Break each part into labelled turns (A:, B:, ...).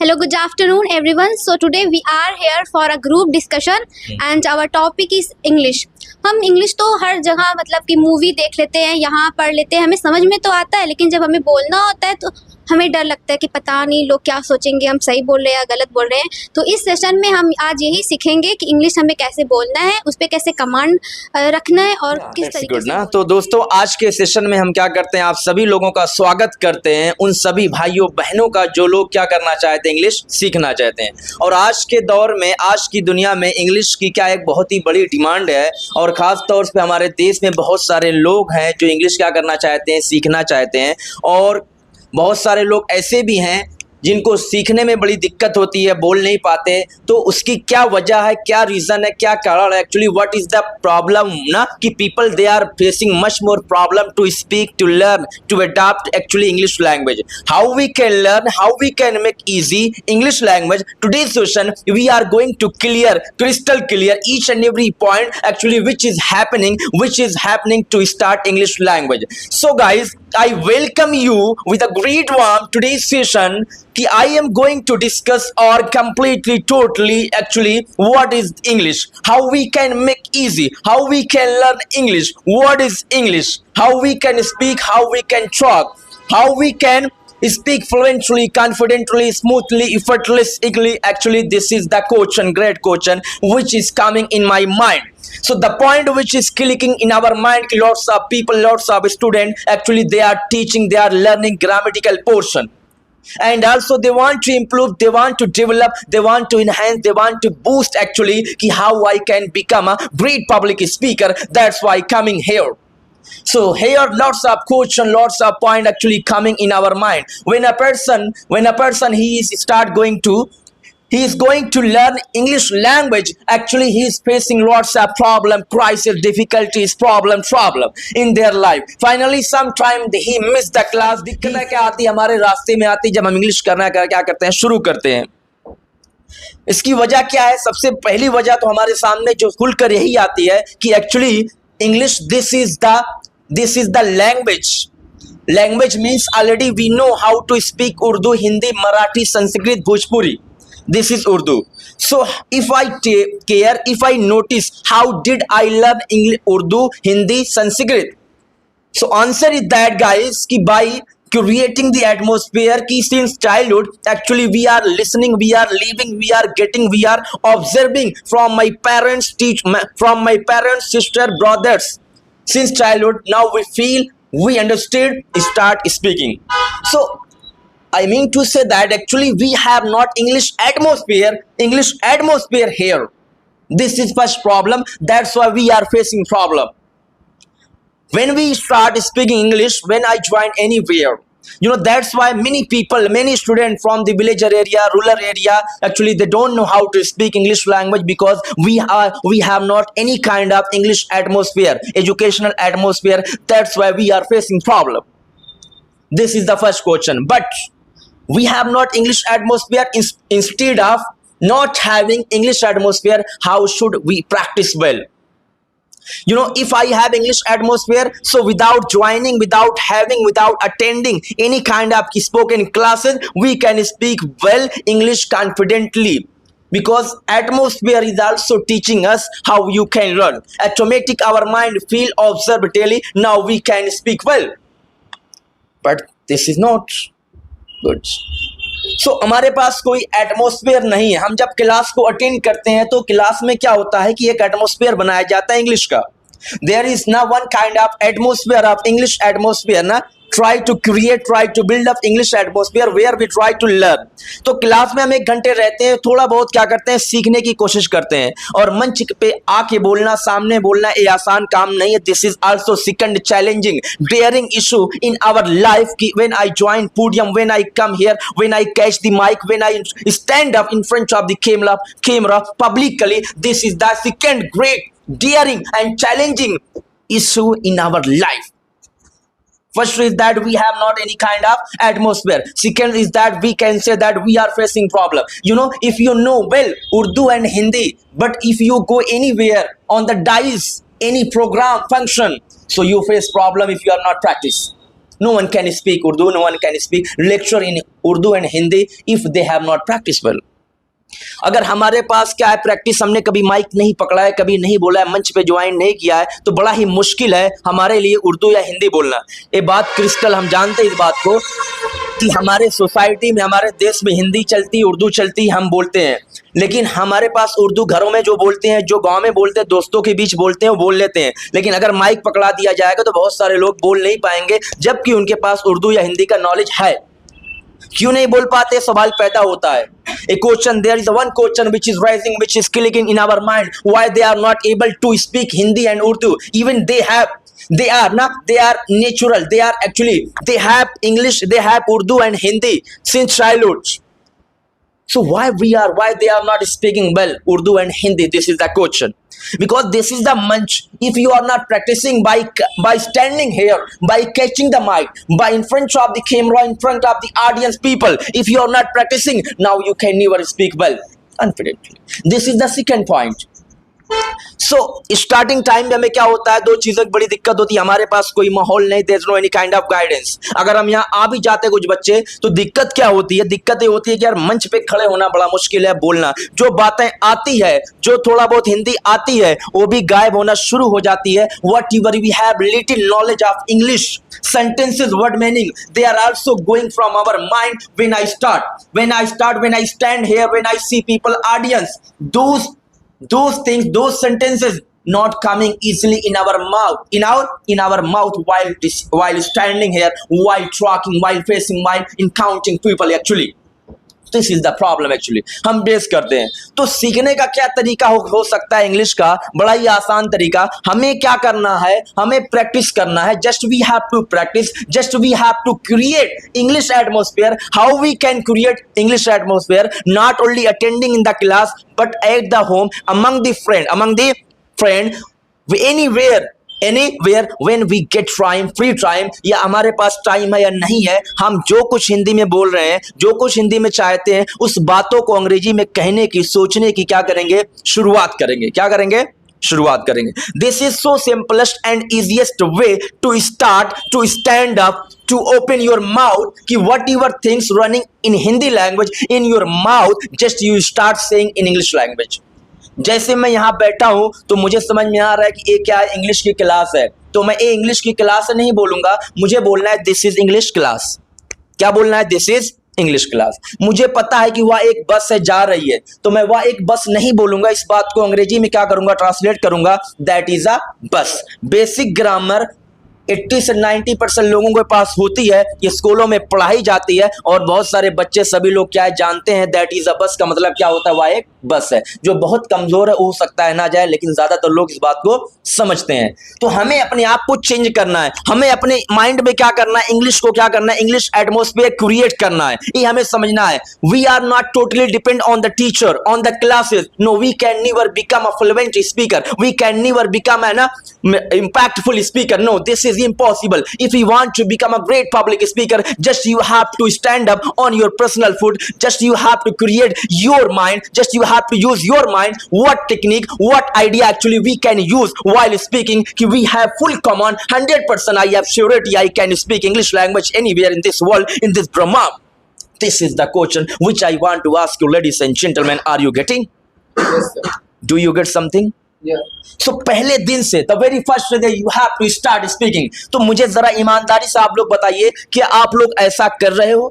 A: Hello, good afternoon, everyone. So today we are here for a group discussion, and our topic is English. हम English तो हर जगह मतलब कि movie देख लेते हैं, यहाँ पढ़ लेते हैं, हमें समझ में तो आता है, लेकिन जब हमें बोलना होता है तो हमें डर लगता है कि पता नहीं लोग क्या सोचेंगे, हम सही बोल रहे हैं या गलत बोल रहे हैं. तो इस सेशन में हम आज यही सीखेंगे कि इंग्लिश हमें कैसे बोलना है, उस पर कैसे कमांड रखना है और किस तरीके से
B: ना. तो दोस्तों, आज के सेशन में हम क्या करते हैं, आप सभी लोगों का स्वागत करते हैं, उन सभी भाइयों बहनों का जो लोग क्या करना चाहते हैं, इंग्लिश सीखना चाहते हैं. और आज के दौर में, आज की दुनिया में इंग्लिश की क्या एक बहुत ही बड़ी डिमांड है. और ख़ास तौर पे हमारे देश में बहुत सारे लोग हैं जो इंग्लिश क्या करना चाहते हैं, सीखना चाहते हैं. और बहुत सारे लोग ऐसे भी हैं जिनको सीखने में बड़ी दिक्कत होती है, बोल नहीं पाते. तो उसकी क्या वजह है, क्या रीज़न है, क्या कारण है, actually what is the problem ना, कि people they are facing much more problem to speak, to learn, to adopt actually English language. How we can learn, how we can make easy English language. Today session we are going to clear, crystal clear each and every point actually which is happening to start English language. So guys, I welcome you with a great warm today's session कि I am going to discuss or completely totally actually what is English, how we can make easy, how we can learn English, what is English, how we can speak, how we can talk, how we can speak fluently, confidently, smoothly, effortlessly. Actually this is the question, great question which is coming in my mind. So the point which is clicking in our mind, lots of people, lots of students actually they are teaching, they are learning grammatical portion, and also they want to improve, they want to develop, they want to enhance, they want to boost actually ki how I can become a great public speaker. That's why coming here. So here lots of question, lots of point actually coming in our mind. When a person he is going to learn English language, actually he is facing lots of problem, crisis, difficulties, problem in their life. Finally sometime he miss the class. दिक्कतें क्या आती है हमारे रास्ते में, आती जब हम इंग्लिश करना क्या करते हैं, शुरू करते हैं. इसकी वजह क्या है? सबसे पहली वजह तो हमारे सामने जो खुलकर यही आती है कि actually English this is the language means already we know how to speak Urdu, Hindi, Marathi, Sanskrit, Bhojpuri. This is Urdu. So if I take care, if I notice how did I learn English, Urdu, Hindi, Sanskrit? So answer is that guys ki by creating the atmosphere ki since childhood actually we are listening, we are living, we are getting, we are observing from my parents, from my parents, sister, brothers. Since childhood now we feel, we understood, start speaking. So I mean to say that actually we have not English atmosphere here. This is first problem. That's why we are facing problem. When we start speaking English, when I join anywhere, that's why many people, many students from the village area, rural area, actually they don't know how to speak English language because we have not any kind of English atmosphere, educational atmosphere. That's why we are facing problem. This is the first question. But we have not English atmosphere. Instead of not having English atmosphere, how should we practice well? If I have English atmosphere, so without joining, without attending any kind of spoken classes, we can speak well English confidently. Because atmosphere is also teaching us how you can learn. Automatic our mind feel, observe daily. Now we can speak well. But this is not good. So हमारे पास कोई atmosphere नहीं है. हम जब class को attend करते हैं तो क्लास में क्या होता है कि एक एटमॉस्फेयर बनाया जाता है इंग्लिश का. There is now one kind of atmosphere of English atmosphere ना. Try to build up English atmosphere where we try to learn. तो क्लास में हम 1 घंटे रहते हैं, थोड़ा बहुत क्या करते हैं, सीखने की कोशिश करते हैं. और मंच पे आके बोलना, सामने बोलना ये आसान काम नहीं है. This is also second challenging, daring issue in our life. When I join podium, when I come here, when I catch the mic, when I stand up in front of the camera publicly, this is the second great, daring and challenging issue in our life. First is that we have not any kind of atmosphere. Second is that we can say that we are facing problem. If you know well Urdu and Hindi, but if you go anywhere on the dais, any program, function, so you face problem if you are not practice. No one can speak Urdu, no one can speak lecture in Urdu and Hindi if they have not practiced well. अगर हमारे पास क्या है practice, हमने कभी mic नहीं पकड़ा है, कभी नहीं बोला है, मंच पे ज्वाइन नहीं किया है, तो बड़ा ही मुश्किल है हमारे लिए उर्दू या हिंदी बोलना। ये बात क्रिस्टल, हम जानते हैं इस बात को कि हमारे सोसाइटी में, हमारे देश में हिंदी चलती, उर्दू चलती, हम बोलते हैं, लेकिन हमारे पास उर्दू घरों में जो बोलते हैं, जो गांव में बोलते हैं, दोस्तों के बीच बोलते हैं, वो बोल लेते हैं, लेकिन अगर माइक पकड़ा दिया जाएगा तो बहुत सारे लोग बोल नहीं पाएंगे, जबकि उनके पास उर्दू या हिंदी का नॉलेज है। क्यों नहीं बोल पाते, सवाल पैदा होता है। A question, there is one question which is rising, which is clicking in our mind, why they are not able to speak Hindi and Urdu? Even they are natural, they have English, they have Urdu and Hindi since childhood. So why they are not speaking well Urdu and Hindi? This is the question. Because this is the munch. If you are not practicing by standing here, by catching the mic, by in front of the camera, in front of the audience people, if you are not practicing, now you can never speak well confidently. This is the second point. So starting time में हमें क्या होता है, दो चीजों की बड़ी दिक्कत होती है। हमारे पास कोई माहौल नहीं, there is no any kind of guidance. अगर हम यहाँ आ भी जाते कुछ बच्चे, तो दिक्कत क्या होती है, दिक्कत ये होती है कि यार मंच पे खड़े होना बड़ा मुश्किल है, बोलना, जो बातें आती है, जो थोड़ा बहुत हिंदी आती है, वो भी गायब होना शुरू हो जाती है। Whatever we have little knowledge of English, sentences, word meaning, they are also going from our mind when I stand here, when I see people, audience, those things, those sentences not coming easily in our mouth, in our mouth while standing here, while talking, while facing, while encountering people. Actually this is the problem. actually हम base करते हैं। तो सीखने का क्या तरीका हो सकता है इंग्लिश का? बड़ा ही आसान तरीका। हमें क्या करना है, हमें प्रैक्टिस करना है। Just we have to practice, just we have to create English atmosphere. How we can create English atmosphere? Not only attending in the class but at the home, among the friend, anywhere when we get time, free time, या हमारे पास time है या नहीं है, हम जो कुछ हिंदी में बोल रहे हैं, जो कुछ हिंदी में चाहते हैं, उस बातों को अंग्रेजी में कहने की, सोचने की क्या करेंगे, शुरुआत करेंगे। क्या करेंगे? शुरुआत करेंगे। This is so simplest and easiest way to start, to stand up, to open your mouth, कि whatever things running in Hindi language in your mouth, just you start saying in English language. जैसे मैं यहाँ बैठा हूँ तो मुझे समझ में आ रहा है कि ये क्या है, इंग्लिश की क्लास है, तो मैं ये इंग्लिश की क्लास नहीं बोलूंगा, मुझे बोलना है दिस इज इंग्लिश क्लास। क्या बोलना है? This is English class. मुझे पता है कि वह एक बस से जा रही है, तो मैं वह एक बस नहीं बोलूंगा, इस बात को अंग्रेजी में क्या करूंगा, ट्रांसलेट करूंगा, दैट इज अ बस। बेसिक ग्रामर 80 से 90% लोगों के पास होती है, ये स्कूलों में पढ़ाई जाती है, और बहुत सारे बच्चे, सभी लोग क्या है जानते हैं, दैट इज अ बस का मतलब क्या होता है, वह एक बस है। जो बहुत कमजोर है हो सकता है ना जाए, लेकिन ज्यादातर लोग इस बात को समझते हैं। तो हमें अपने आप को चेंज करना है, हमें अपने माइंड में क्या करना है, इंग्लिश को क्या करना है, इंग्लिश एटमोस्फेयर क्रिएट करना है, ये हमें समझना है। We are not totally depend on the teacher, on the classes. No, we can never become a fluent speaker, we can never become an impactful speaker. No, this is impossible. If you want to become a great public speaker, just you have to stand up on your personal foot, just you have to create your mind, just you have to use your mind, what technique, what idea actually we can use while speaking. We have full command, 100% I have surety I can speak English language anywhere in this world, in this Brahma. This is the question which I want to ask you, ladies and gentlemen. Are you getting?
C: Yes, sir.
B: Do you get something?
C: Yeah.
B: So पहले दिन से, the very first day you have to start speaking. तो मुझे जरा ईमानदारी से आप लोग बताइए कि आप लोग ऐसा कर रहे हो?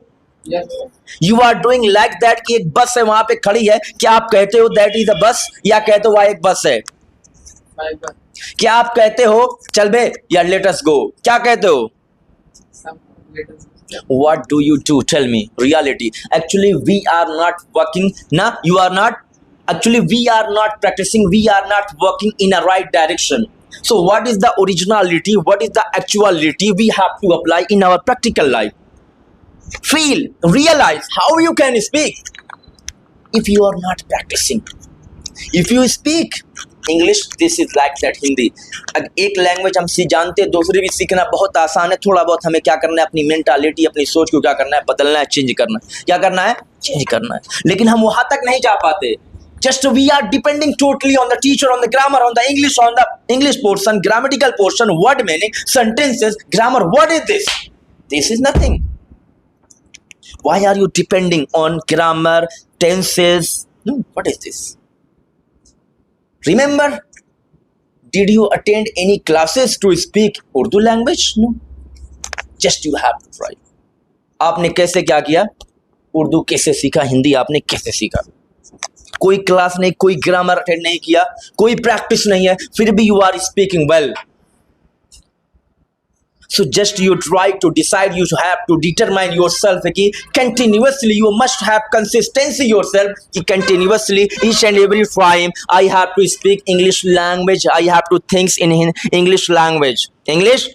C: Yes, sir.
B: You are doing like that कि एक बस है वहां पे खड़ी है, क्या आप कहते हो that is a bus, या कहते हो वह एक बस है?
C: My God.
B: क्या आप कहते हो चल बे या let us go? क्या कहते हो?
C: Some letters.
B: What do you do? Tell me reality. Actually we are not working. Na, you are not. Actually we are not practicing, we are not working in a right direction. So what is the originality, what is the actuality we have to apply in our practical life? Feel, realize how you can speak if you are not practicing. If you speak English, this is like that Hindi. एक language हम जानते हैं, दूसरी भी सीखना बहुत आसान है। थोड़ा बहुत हमें क्या करना है, अपनी मेंटालिटी, अपनी सोच को क्या करना है, बदलना है, चेंज करना है। क्या करना है? चेंज करना है। लेकिन हम वहां तक नहीं जा पाते। Just we are depending totally on the teacher, on the grammar, on the English portion, grammatical portion, word meaning, sentences, grammar. What is this? This is nothing. Why are you depending on grammar, tenses? No, what is this? Remember, did you attend any classes to speak Urdu language? No. Just you have to try. आपने कैसे क्या किया? उर्दू कैसे सीखा? हिंदी आपने कैसे सीखा? कोई क्लास नहीं, कोई ग्रामर अटेंड नहीं किया, कोई प्रैक्टिस नहीं है, फिर भी you are speaking well. So just you try to decide, you have to determine yourself कि continuously you must have consistency yourself कि continuously each and every time I have to speak English language, I have to think in English language. English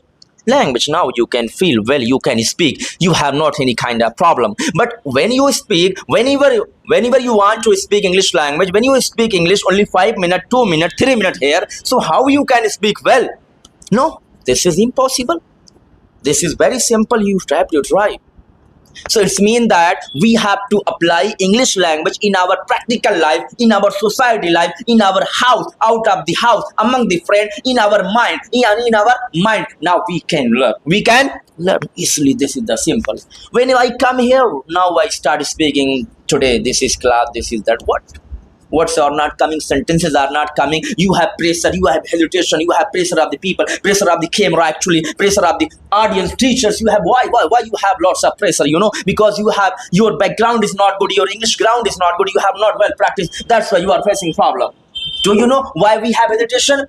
B: language, now you can feel well, you can speak, you have not any kind of problem. But when you speak, whenever you want to speak English language, when you speak English only 5 minutes, 2 minutes, 3 minutes here, so how you can speak well? No, this is impossible. This is very simple, you have to try. So it's mean that we have to apply English language in our practical life, in our society life, in our house, out of the house, among the friends, in our mind, in our mind. Now we can learn. We can learn easily. This is the simple. When I come here, now I start speaking today. This is class, this is that. What? Words are not coming, sentences are not coming. You have pressure, you have hesitation, you have pressure of the people, pressure of the camera, actually pressure of the audience, teachers. You have why you have lots of pressure, you know, because you have your background is not good, your English ground is not good, you have not well practiced. That's why you are facing problem. Do you know why we have hesitation?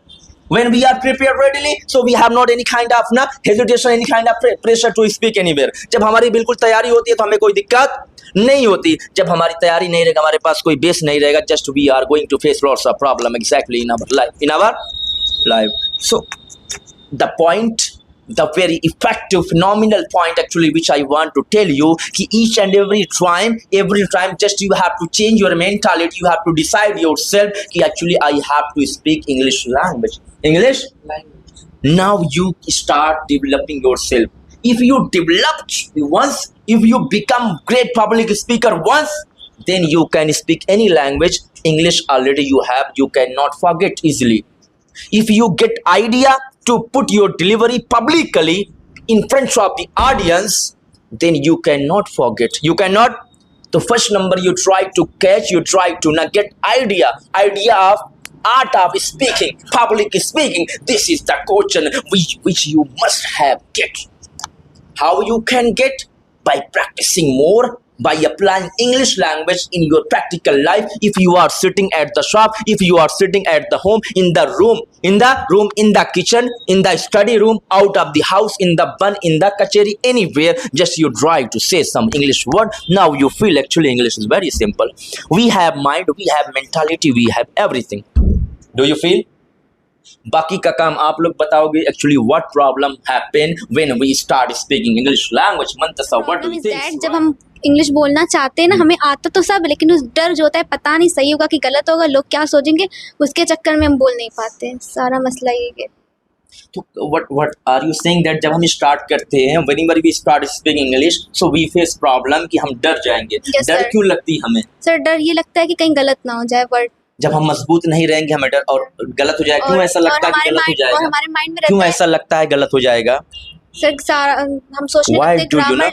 B: When we are prepared readily, so we have not any kind of na hesitation, any kind of pressure to speak anywhere. जब हमारी बिल्कुल तैयारी होती है तो हमें कोई दिक्कत नहीं होती. जब हमारी तैयारी नहीं रहेगा, हमारे पास कोई बेस नहीं रहेगा, just we are going to face lots of problem exactly in our life. So the point, the very effective phenomenal point actually which I want to tell you कि each and every time just you have to change your mentality, you have to decide yourself कि actually I have to speak English language. Now you start developing yourself. If you developed once, if you become great public speaker once, then you can speak any language. English already you have, you cannot forget easily. If you get idea to put your delivery publicly in front of the audience, then you cannot forget. You cannot. The first number you try to catch, you try to not get idea of art of speaking, public speaking. This is the question which you must have get. How you can get? By practicing more, by applying English language in your practical life. If you are sitting at the shop, if you are sitting at the home, in the room, in the kitchen, in the study room, out of the house, in the bun, in the kacheri, anywhere, just you try to say some English word. Now you feel actually English is very simple. We have mind, we have mentality, we have everything. Do you feel? बाकी का काम आप लोग बताओगे actually what problem happen when we start speaking English language. मंतसा what do you think?
A: जब हम English बोलना चाहते हैं ना, हमें आता तो सब, लेकिन उस डर जो होता है, पता नहीं सही होगा कि गलत होगा, लोग क्या सोचेंगे, उसके चक्कर में हम बोल नहीं पाते. सारा मसला ये है.
B: तो what are you saying that जब हम स्टार्ट करते हैं, whenever we start speaking English, so we face problem कि हम डर जाएंगे. डर क्यों लगती हमें?
A: सर डर ये लगता है कि कहीं गलत ना हो जाए वर्ड.
B: जब हम मजबूत नहीं रहेंगे हमें डर और गलत हो जाएगा. क्यों ऐसा लगता है कि गलत हो जाएगा?
A: हमारे माइंड में
B: क्यों ऐसा लगता है गलत हो जाएगा?
A: सर सारा हम सोचने लगते हैं ग्रामर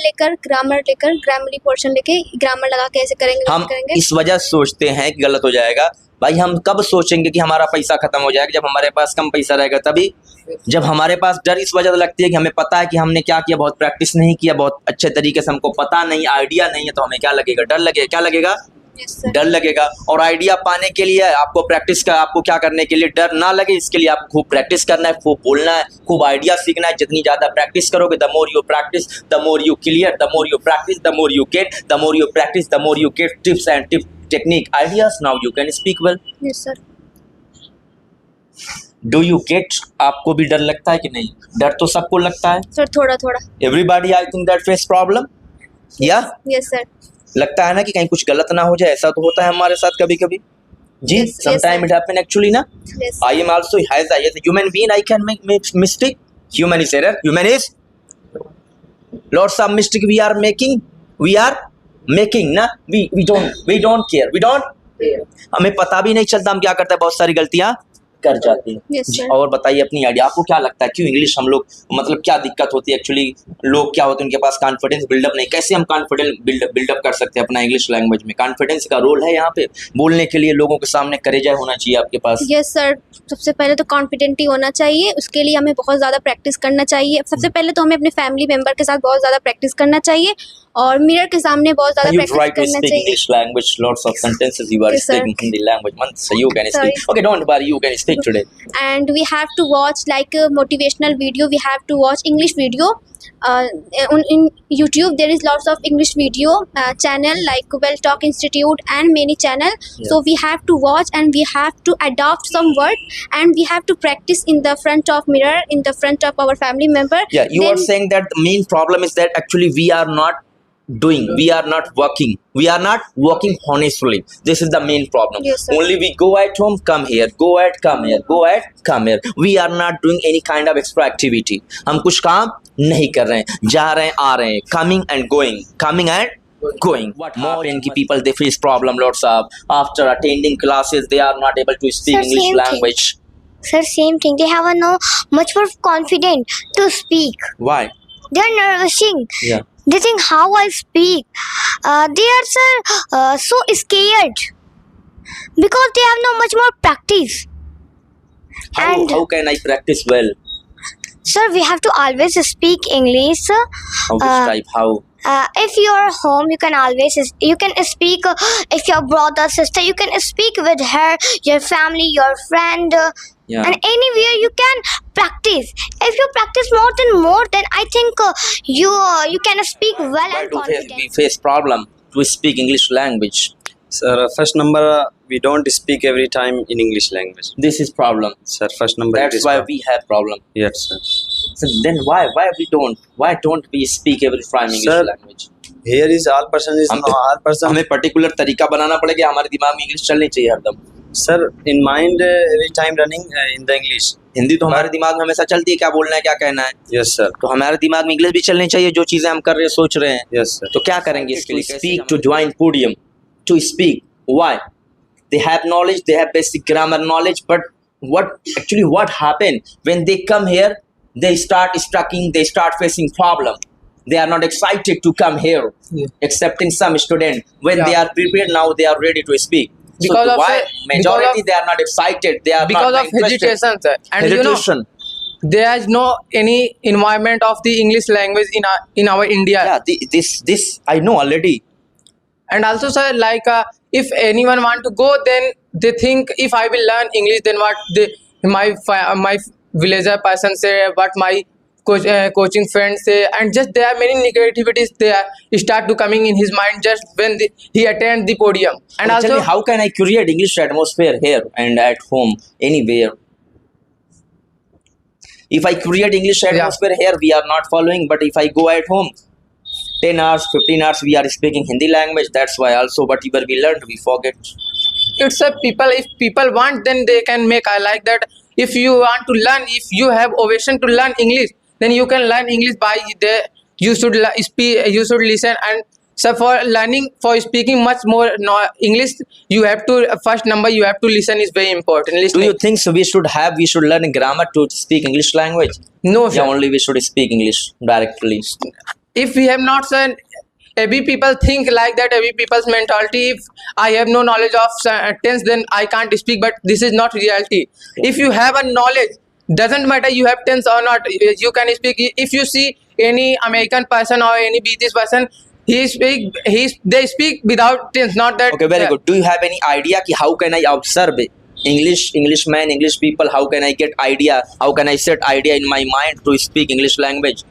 A: लेकर ग्रामरली पोर्शन लेके ग्रामर लगा के ऐसे करेंगे,
B: हम इस वजह सोचते हैं कि गलत हो जाएगा. भाई हम कब सोचेंगे कि हमारा पैसा खत्म हो जाएगा? जब हमारे पास कम पैसा रहेगा तभी. जब हमारे पास डर इस वजह से लगती है कि हमें पता है कि हमने क्या किया, बहुत प्रैक्टिस नहीं किया, बहुत अच्छे तरीके से हमको पता नहीं, आइडिया नहीं है, तो हमें क्या लगेगा? डर लगेगा. क्या लगेगा? डर लगेगा. और आइडिया पाने के लिए आपको प्रैक्टिस का, आपको क्या करने के लिए डर ना लगे, इसके लिए आपको खूब प्रैक्टिस करना है, खूब बोलना है, खूब आइडिया सीखना है. जितनी ज्यादा प्रैक्टिस करोगे, the more you practice the more you clear, the more you practice the more you get, the more you practice the more you get tips and tip technique ideas. Now you can speak well.
A: Yes sir.
B: Do you get? आपको भी डर लगता है कि नहीं? डर तो सबको लगता है
A: सर, थोड़ा थोड़ा.
B: Everybody I think that face problem. या
A: यस सर.
B: लगता है ना कि कहीं कुछ गलत ना हो जाए. ऐसा तो होता है हमारे साथ कभी कभी जी. समटाइम इट हैपन एक्चुअली ना. I am also has I as human being, I can make mistake. Human is error, human is lots of mistake we are making ना. We don't care, we don't. हमें पता भी नहीं चलता हम क्या करते हैं, बहुत सारी गलतियां कर जाते हैं।
A: Yes,
B: जी,
A: sir.
B: और बताइए अपनी आइडिया, आपको क्या लगता है क्यों इंग्लिश हम लोग, मतलब क्या दिक्कत होती है एक्चुअली, लोग क्या होते हैं उनके पास कॉन्फिडेंस बिल्डअप नहीं, कैसे हम कॉन्फिडेंस बिल्डअप कर सकते हैं अपना इंग्लिश लैंग्वेज में? कॉन्फिडेंस का रोल है यहाँ पे, बोलने के लिए लोगों के सामने करेजा होना चाहिए आपके पास।
A: यस सर, सबसे पहले तो कॉन्फिडेंट ही होना चाहिए, उसके लिए हमें बहुत ज़्यादा प्रैक्टिस करना चाहिए। सबसे पहले तो हमें अपने फैमिली मेंबर के साथ बहुत ज़्यादा प्रैक्टिस करना चाहिए और मिरर के सामने बहुत ज़्यादा
B: You
A: प्रैक्टिस
B: try to
A: करना
B: speak
A: चाहिए।
B: English language, lots of sentences you are
A: Yes, sir.
B: speaking Hindi language. Man, so you can
A: Sorry.
B: speak. Okay, don't worry, you can speak today.
A: And we have to watch like a motivational video, we have to watch English video. In YouTube there is lots of English video channel like Well Talk Institute and many channel.
B: Yeah.
A: So we have to watch and we have to adopt some word and we have to practice in the front of mirror, in the front of our family member.
B: Yeah, you are
A: Then-
B: saying that the main problem is that actually we are not working honestly. This is the main problem.
A: Yes, sir.
B: Only we go at home, come here, go at, come here, go at, come here. We are not doing any kind of extra activity. हम कुछ काम नहीं कर रहे हैं, जा रहे हैं, आ रहे हैं, coming and going. What more Indian people they face problem lots of after attending classes they are not able to speak
D: Sir,
B: English
D: same thing.
B: language.
D: Sir, same thing. They have no much more confident to speak.
B: Why?
D: They are nervousing.
B: Yeah.
D: They think how I speak. They are so scared because they have no much more practice. And
B: How can I practice well?
D: sir, we have to always speak English.
B: How which type? How?
D: If you're home, you can always speak. If your brother, sister, you can speak with her, your family, your friend,
B: Yeah.
D: and anywhere you can practice. If you practice more, then I think you can speak well
B: Why
D: and
B: do
D: confident.
B: we face problem to speak English language?
E: Sir, first number, we don't speak every time in English language.
B: This is problem.
E: Sir, first number. it
B: That's
E: is
B: why
E: problem.
B: we have problem.
E: Yes, sir.
B: So then why don't we speak every time English
E: Sir,
B: language?
E: Here is all person is
B: हम-
E: no, all person.
B: हमें particular तरीका बनाना पड़ेगा, हमारे दिमाग में English चलनी चाहिए हरदम।
E: Sir, in mind every time running in the English.
B: Hindi तो हमारे दिमाग में हमेशा चलती है, क्या बोलना है क्या कहना है,
E: Yes, sir.
B: तो हमारे दिमाग में इंग्लिश भी चलनी चाहिए जो चीजें हम कर रहे हैं सोच रहे हैं।
E: Yes, sir.
B: तो क्या करेंगे इसके लिए? Speak to join podium, to speak. Why? They have knowledge, they have basic grammar knowledge, but what happened when they come here? They start stucking, they start facing problem. They are not excited to come here, except in some student. When they are prepared now, they are ready to speak.
F: Because
B: so
F: of
B: why
F: the-
B: majority
F: because of-
B: they are not excited? They are
F: because
B: not
F: of
B: interested.
F: hesitation, sir. And
B: Hesitation.
F: there is no any environment of the English language in our India.
B: Yeah, this I know already.
F: And also, sir, like if anyone want to go, then they think if I will learn English, then my villager person say, what my coaching friends say, and just there are many negativities they start to coming in his mind just when he attend the podium. And
B: Okay, tell
F: also,
B: me, how can I create English atmosphere here and at home, anywhere? If I create English atmosphere here, we are not following. But if I go at home, 10 hours, 15 hours, we are speaking Hindi language. That's why also whatever we learned, we forget.
F: it's a people, if people want, then they can make. I like that. If you want to learn, if you have ovation to learn English, then you can learn English by the you should speak, you should listen. And so for learning, for speaking much more English, you have to first number you have to listen is very important.
B: Do
F: Listening.
B: you think so? We should learn grammar to speak English language?
F: No, sir.
B: Yeah, only we should speak English directly.
F: If we have not sir, every people think like that, every people's mentality, if I have no knowledge of tense, then I can't speak, but this is not reality. If you have a knowledge, doesn't matter you have tense or not, you can speak. If you see any American person or any British person, they speak without tense, not that.
B: Okay, very good. Do you have any idea ki how can I observe Englishman, English people? How can I get idea? How can I set idea in my mind to speak English language?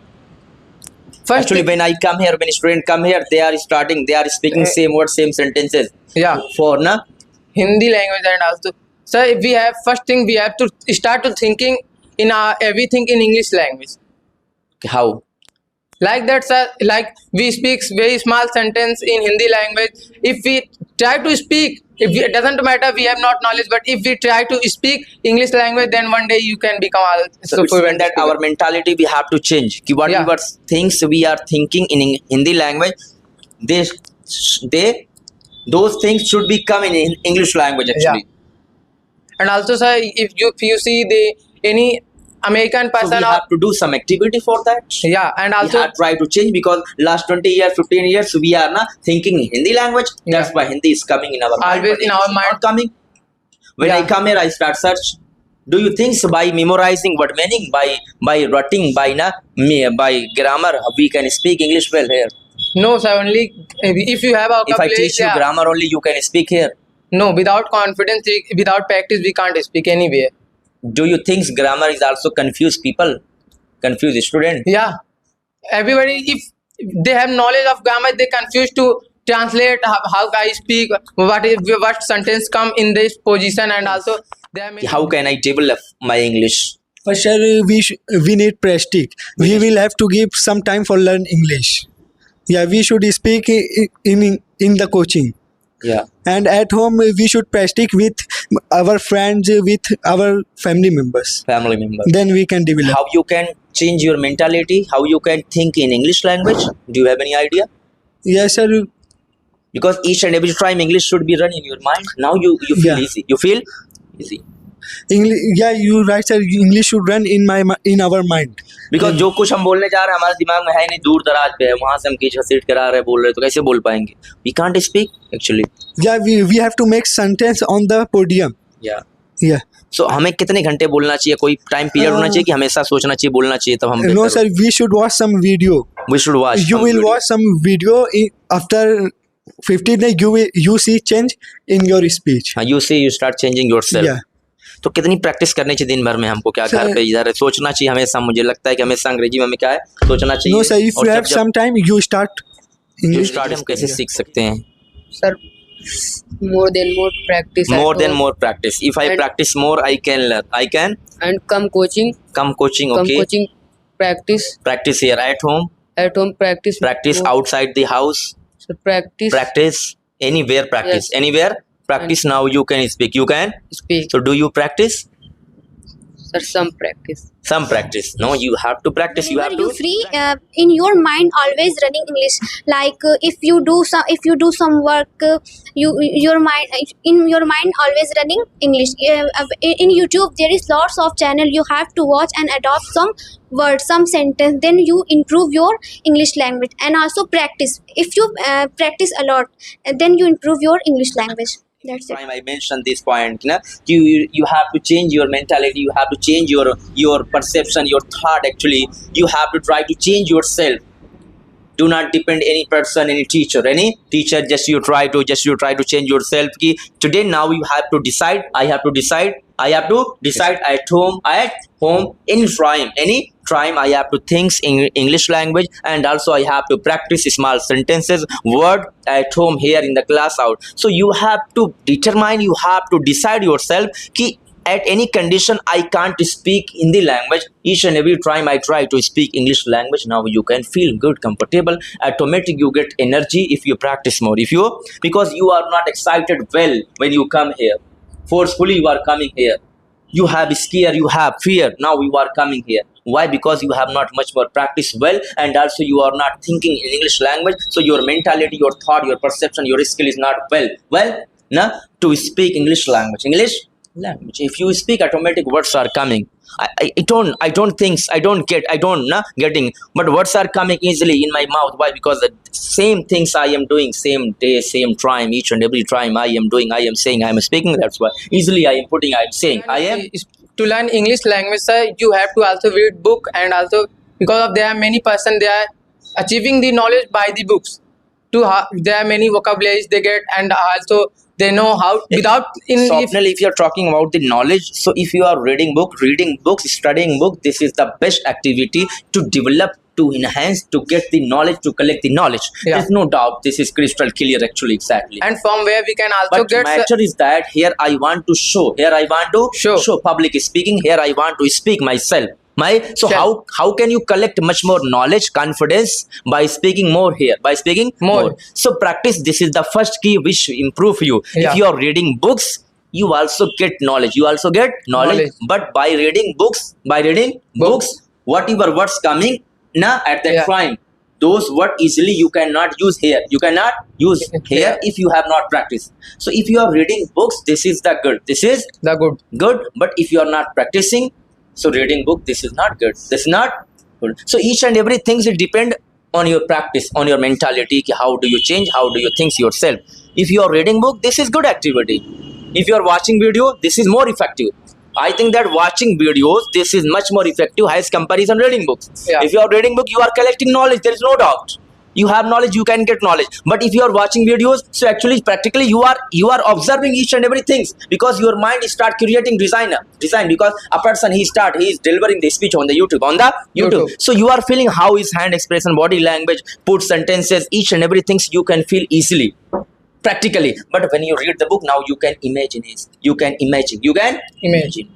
F: First
B: Actually, when I come here, when students come here, they are speaking same words, same sentences.
F: yeah,
B: For na,
F: Hindi language. And also, sir, if we have first thing we have to start to thinking in everything in English language.
B: how?
F: Like that, sir, like we speak very small sentence in Hindi language. If we try to speak, it doesn't matter we have not knowledge, but if we try to speak English language, then one day you can become
B: So it's meant that our mentality we have to change. Ki whatever things we are thinking in Hindi language, those things should be come in English language actually.
F: And also, sir, if you see the any American
B: So
F: person
B: we have to do some activity for that.
F: yeah, and
B: We
F: also
B: have try to change because last 20 years, 15 years we are now thinking in Hindi language. That's
F: Yeah.
B: why Hindi is coming in our mind.
F: Always
B: but
F: in
B: English
F: our
B: is
F: mind.
B: Not coming. When I
F: Yeah.
B: come here, I start search. Do you think so by memorizing word meaning, by writing, by grammar, we can speak English well here?
F: no, sir, only if you have a
B: If I
F: vocabulary,
B: teach you
F: yeah.
B: grammar only, you can speak here.
F: No, without confidence, without practice, we can't speak anywhere.
B: Do you think grammar is also confuse people, confuse student?
F: Yeah, everybody, if they have knowledge of grammar, they confused to translate how I speak, what sentence come in this position, and also there are many.
B: How can I develop my English?
G: But sir, we need practice. We will have to give some time for learn English. Yeah, we should speak in the coaching,
B: Yeah.
G: and at home we should practice with our friends, with our family members.
B: Family member.
G: Then we can develop.
B: How you can change your mentality? How you can think in English language? Do you have any idea?
G: Yes, sir.
B: Because each and every time English should be run in your mind. Now you feel
G: Yeah.
B: easy. You feel easy.
G: English. Yeah, you right, sir. English should run in our mind.
B: Because जो कुछ हम बोलने जा रहे हैं हमारे दिमाग में है नहीं, दूर दराज पे है, वहां से हम खींच घसीट करा रहे हैं, बोल रहे हैं, तो कैसे बोल पाएंगे? We can't speak actually.
G: Yeah, we have to make sentence on the podium.
B: या
G: Yeah.
B: सो हमें कितने घंटे बोलना चाहिए? कोई टाइम पीरियड होना चाहिए कि हमेशा सोचना चाहिए, बोलना चाहिए, तब हम
G: No, sir. We should watch some video.
B: We should watch.
G: You will watch some video after 15 days. You see change in your speech.
B: You see you start changing yourself.
G: Yeah.
B: तो कितनी प्रैक्टिस करनी चाहिए दिन भर में हमको? क्या घर
G: Sir-
B: पे इधर सोचना चाहिए हमेशा? मुझे लगता है कि हमेशा अंग्रेजी में हमें क्या है सोचना चाहिए.
G: No, sir. If
B: और
G: you
B: जब-
G: have some time, you start
B: जब
G: English.
B: start हम कैसे सीख सकते हैं?
H: Sir, more than more practice. at
B: More than
H: home
B: more practice. If I
H: And-
B: practice more, I can learn. I can
H: and come coaching.
B: come coaching.
H: Come
B: Okay.
H: coaching. Practice
B: Practice here at home.
H: at home. Practice.
B: Practice
H: more.
B: outside the house.
H: So practice.
B: Practice anywhere. Practice
H: Yes.
B: anywhere. Practice now. You can speak. You can.
H: Speak.
B: So do you practice?
H: Sir, some practice.
B: Some practice. No, you have to practice. You have
A: Whenever
B: to.
A: you free, in your mind always running English. Like if you do some work, your mind always running English. In YouTube there is lots of channel. You have to watch and adopt some words, some sentence. Then you improve your English language, and also practice. If you practice a lot, then you improve your English language. That's it.
B: Time I mentioned this point, na, you have to change your mentality, you have to change your perception, your thought. Actually, you have to try to change yourself. Do not depend any person, any teacher. Just you try to change yourself. Ki today now you have to decide. I have to decide at home any time I have to think in English language, and also I have to practice small sentences, word at home, here in the class out. So you have to determine, you have to decide yourself ki at any condition I can't speak Hindi language. Each and every time I try to speak English language, now you can feel good, comfortable, automatic. You get energy if you practice more. Because you are not excited well when you come here. Forcefully you are coming here. You have scare, you have fear. Now you are coming here. Why? Because you have not much more practice well, and also you are not thinking in English language. So your mentality, your thought, your perception, your skill is not well, to speak English language. If you speak, automatic words are coming. I don't getting, but words are coming easily in my mouth. Why? Because the same things I am doing, same day, same time, each and every time I am doing, I am saying, I am speaking. That's why easily I am putting, I am saying, I am.
F: To learn English language, sir, you have to also read book, and also because of there are many person, they are achieving the knowledge by the books. There are many vocabularies they get, and also they know how without
B: Swapnil, if you are talking about the knowledge, so if you are reading books, studying book, this is the best activity to develop, to enhance, to get the knowledge, to collect the knowledge.
F: Yeah.
B: There's no doubt. This is crystal clear, actually, exactly.
F: and from where we can also
B: But
F: get
B: matter is that here I want to show. Here I want to
F: Show.
B: public speaking. Here I want to speak myself. So
F: Self.
B: how can you collect much more knowledge, confidence by speaking more here? By speaking
F: More.
B: So practice. This is the first key which improve you.
F: Yeah.
B: If you are reading books, you also get knowledge.
F: Knowledge.
B: But by reading books, whatever words coming, at that
F: Yeah.
B: time, those word easily you cannot use here. You cannot use here if you have not practiced. So if you are reading books, this is the good. This is
F: The good.
B: But if you are not practicing, so reading book, this is not good. This is not good. So each and everything will depend on your practice, on your mentality. कि how do you change? How do you think yourself? If you are reading book, this is good activity. If you are watching video, this is more effective. I think that watching videos, this is much more effective as comparison reading books.
F: Yeah.
B: If you are reading book, you are collecting knowledge. There is no doubt. You have knowledge, you can get knowledge. But if you are watching videos, so actually practically you are observing each and everything, because your mind start creating design, because a person he is delivering the speech on the YouTube. So you are feeling how his hand expression, body language, put sentences, each and everything you can feel easily. Practically. But when you read the book, now you can imagine it. You can imagine.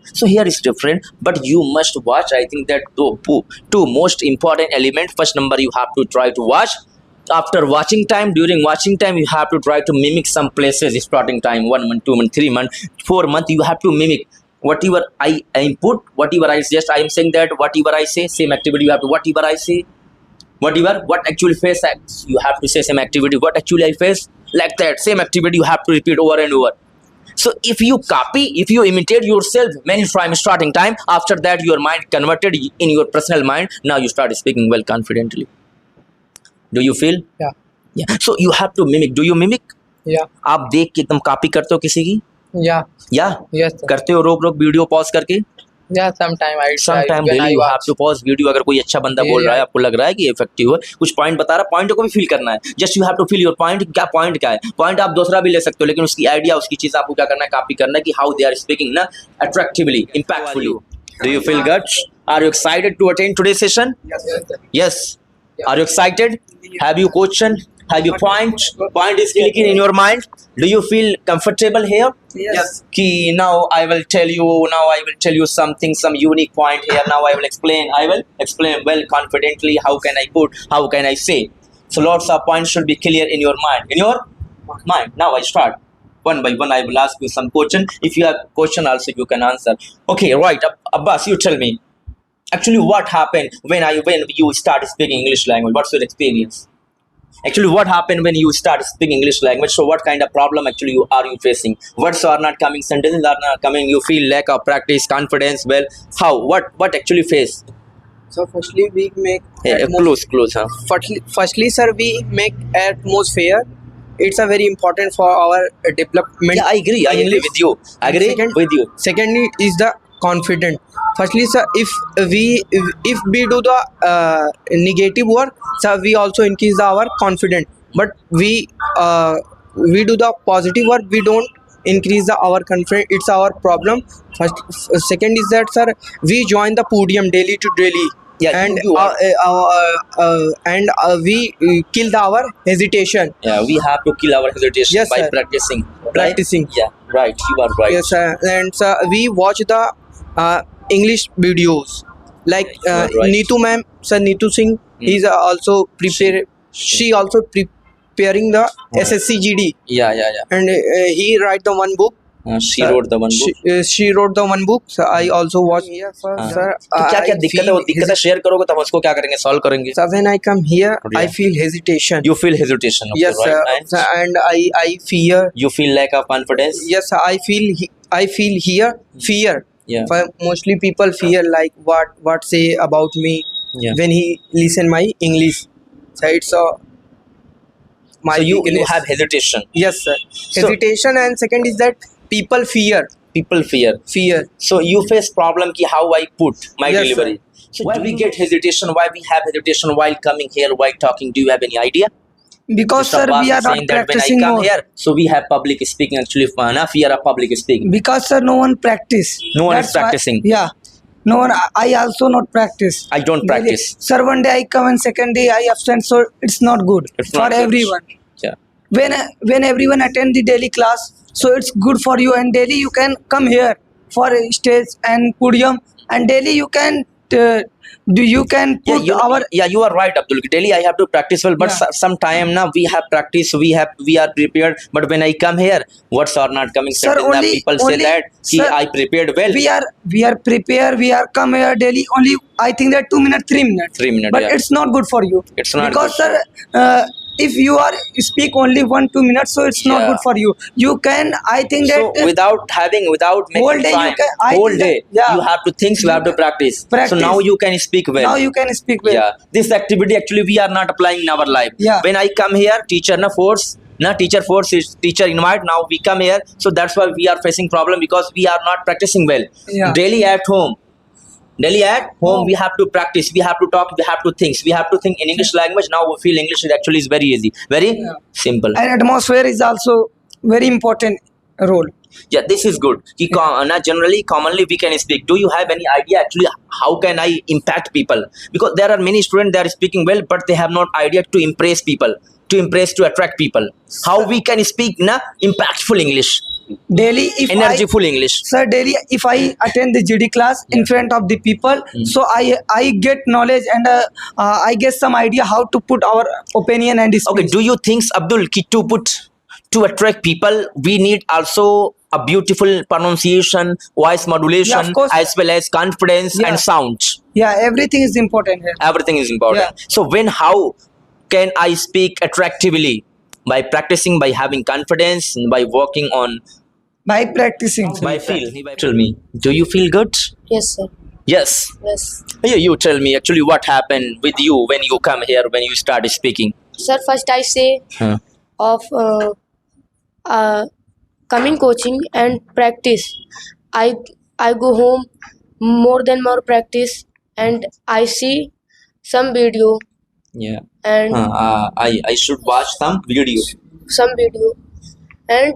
B: So here is different, but you must watch. I think that two most important element. First number, you have to try to watch. After watching time, during watching time, you have to try to mimic some places. Starting time 1 month, 2 month, 3 month, 4 month, you have to mimic whatever I input, whatever I suggest. I am saying that whatever I say, same activity you have to. Whatever I say, what actually face acts, you have to say same activity. What actually I face, like that same activity you have to repeat over and over. So if you copy, if you imitate yourself many times starting time, after that your mind converted in your personal mind. Now you start speaking well confidently. Do you feel?
F: Yeah.
B: So you have to mimic. Do you mimic?
F: Yeah.
B: आप देख के तुम copy करते हो किसी की?
F: Yeah.
B: या
F: Yes, sir.
B: करते हो रोक वीडियो पॉज करके?
F: Yeah, sometime I try
B: Sometime
F: when
B: daily
F: I
B: you have
F: watch.
B: to pause video. अगर कोई अच्छा बंदा बोल रहा है, आपको लग रहा है कि इफेक्टिव है, कुछ पॉइंट बता रहा है, पॉइंट को भी फील करना है. Just you have to feel your point. क्या पॉइंट क्या है? पॉइंट आप दूसरा भी ले सकते हो, लेकिन उसकी आइडिया, उसकी चीज आपको क्या करना है, कॉपी करना है कि हाउ दे आर स्पीकिंग ना attractively, impactfully. Do you feel good? Are you excited to attend today's session?
C: Yes, sir.
B: Yes. Are you excited? Have you question? Have you point? Point is clicking in your mind. Do you feel comfortable here?
C: Yes.
B: Ki now I will tell you something, some unique point here. Now I will explain well confidently. How can I put? How can I say? So lots of points should be clear in your mind. Now I start. One by one I will ask you some question. If you have question also you can answer. Okay, right. Abbas, you tell me. Actually, what happened when you start speaking English language? What's your experience? Actually, what happened when you start speaking English language? So what kind of problem actually are you facing? Words are not coming, sentences are not coming, you feel lack of practice, confidence. Well, how? What actually face?
I: So firstly we make
B: Close, huh?
I: firstly sir we make atmosphere. It's a very important for our development.
B: Yeah, I agree with you.
I: Secondly is the confident. Firstly sir, if we do the negative work, sir, we also increase our confidence. But we do the positive work, we don't increase our confidence. It's our problem. Second is that sir, we join the podium daily to daily.
B: Yeah,
I: and
B: you
I: we kill our hesitation.
B: Yeah, we have to kill our hesitation.
I: Yes,
B: by
I: sir.
B: practicing.
I: Practicing.
B: Right? Yeah, right. You are right.
I: Yes, and sir, we watch the English videos like
B: You are right.
I: Neetu ma'am, sir, Neetu Singh. He's also she also preparing the SSC GD,
B: Yeah.
I: and he write the one book.
B: She wrote the one book.
I: She wrote the one book. So I also watch here, sir.
B: हाँ.
I: Sir,
B: तो क्या
I: I
B: दिक्कत है?
I: feel
B: वो दिक्कत share करोगे तो हम उसको क्या करेंगे? सॉल्व करेंगे.
I: Sir, when I come here, I
B: Yeah.
I: feel hesitation.
B: You feel hesitation. Okay,
I: Yes,
B: right? Nice.
I: sir, and I fear.
B: You feel lack of confidence.
I: Yes, sir, I feel here fear.
B: Yeah.
I: For mostly people fear like what say about me
B: Yeah.
I: when he listen my English. So it's my
B: So you
I: weakness.
B: have hesitation.
I: Yes, sir. Hesitation, and second is that people fear.
B: People fear. So you face problem ki how I put my
I: Yes,
B: delivery. So why we get hesitation? Why we have hesitation while coming here, while talking? Do you have any idea?
J: Because
B: Mr.
J: sir,
B: Abbas
J: we are
B: is
J: not
B: saying that when I
J: practicing
B: come
J: more.
B: here, so we have public speaking. Actually, fear of public speaking.
J: Because sir, no one practice.
B: No one is
J: That's why-
B: practicing.
J: Yeah, no one. I also not practice.
B: I don't
J: Daily.
B: practice.
J: Sir, one day I come and second day I absent, so it's not good
B: It's
J: for
B: not good.
J: everyone.
B: Yeah.
J: When everyone attend the daily class, so it's good for you, and daily you can come here for a stage and podium, and daily you can do you can
B: Yeah,
J: put our
B: you are right, Abdul. Daily I have to practice well, but
J: Yeah.
B: sometime now we have practice, we are prepared. But when I come here, words are not coming.
J: Sir,
B: Certain
J: only-
B: people say
J: only-
B: that ki
J: sir,
B: I prepared well.
J: we are prepared, we are come here daily only. I think that 2 minutes, 3 minutes.
B: 3 minutes,
J: But
B: yeah.
J: it's not good for you.
B: It's not
J: because
B: good
J: sir, if you are speak only 1-2 minutes, so it's not
B: Yeah.
J: good for you. You can, I think
B: So
J: that
B: without making
J: whole day you
B: time,
J: can- I
B: whole
J: think
B: day
J: that- yeah.
B: you have to think, you have to practice. So
J: Practice.
B: now you can speak well.
J: now you can speak well.
B: Yeah, this activity actually we are not applying in our life.
J: Yeah.
B: When I come here, teacher force is teacher invite. Now we come here, so that's why we are facing problem because we are not practicing well.
J: Yeah.
B: Daily at home, we have to practice, we have to talk, we have to think in English language. Now we feel English is actually is very easy, very simple.
J: And atmosphere is also very important role.
B: Yeah, this is good. Generally, commonly we can speak. Do you have any idea actually how can I impact people? Because there are many students that are speaking well, but they have not idea to impress people, to attract people. How we can speak impactful English,
J: Daily, if
B: energyful English.
J: Sir, daily if I attend the GD class in front of the people, so I get knowledge and I get some idea how to put our opinion and speech.
B: Okay, do you think, Abdul, to attract people, we need also a beautiful pronunciation, voice modulation,
J: Yeah, of course.
B: as well as confidence
J: Yeah.
B: and sound.
J: Yeah, everything is important here.
B: Everything is important. So how can I speak attractively? By practicing, by having confidence, by working on,
J: By practicing.
B: by feel. Tell me, do you feel good?
H: Yes, sir.
B: Yes.
H: Yes.
B: You tell me actually what happened with you when you come here, when you start speaking.
H: Sir, first I say
B: Huh.
H: of coming coaching and practice. I go home more practice and I see some video
B: Yeah.
H: and
B: I should watch some video.
H: and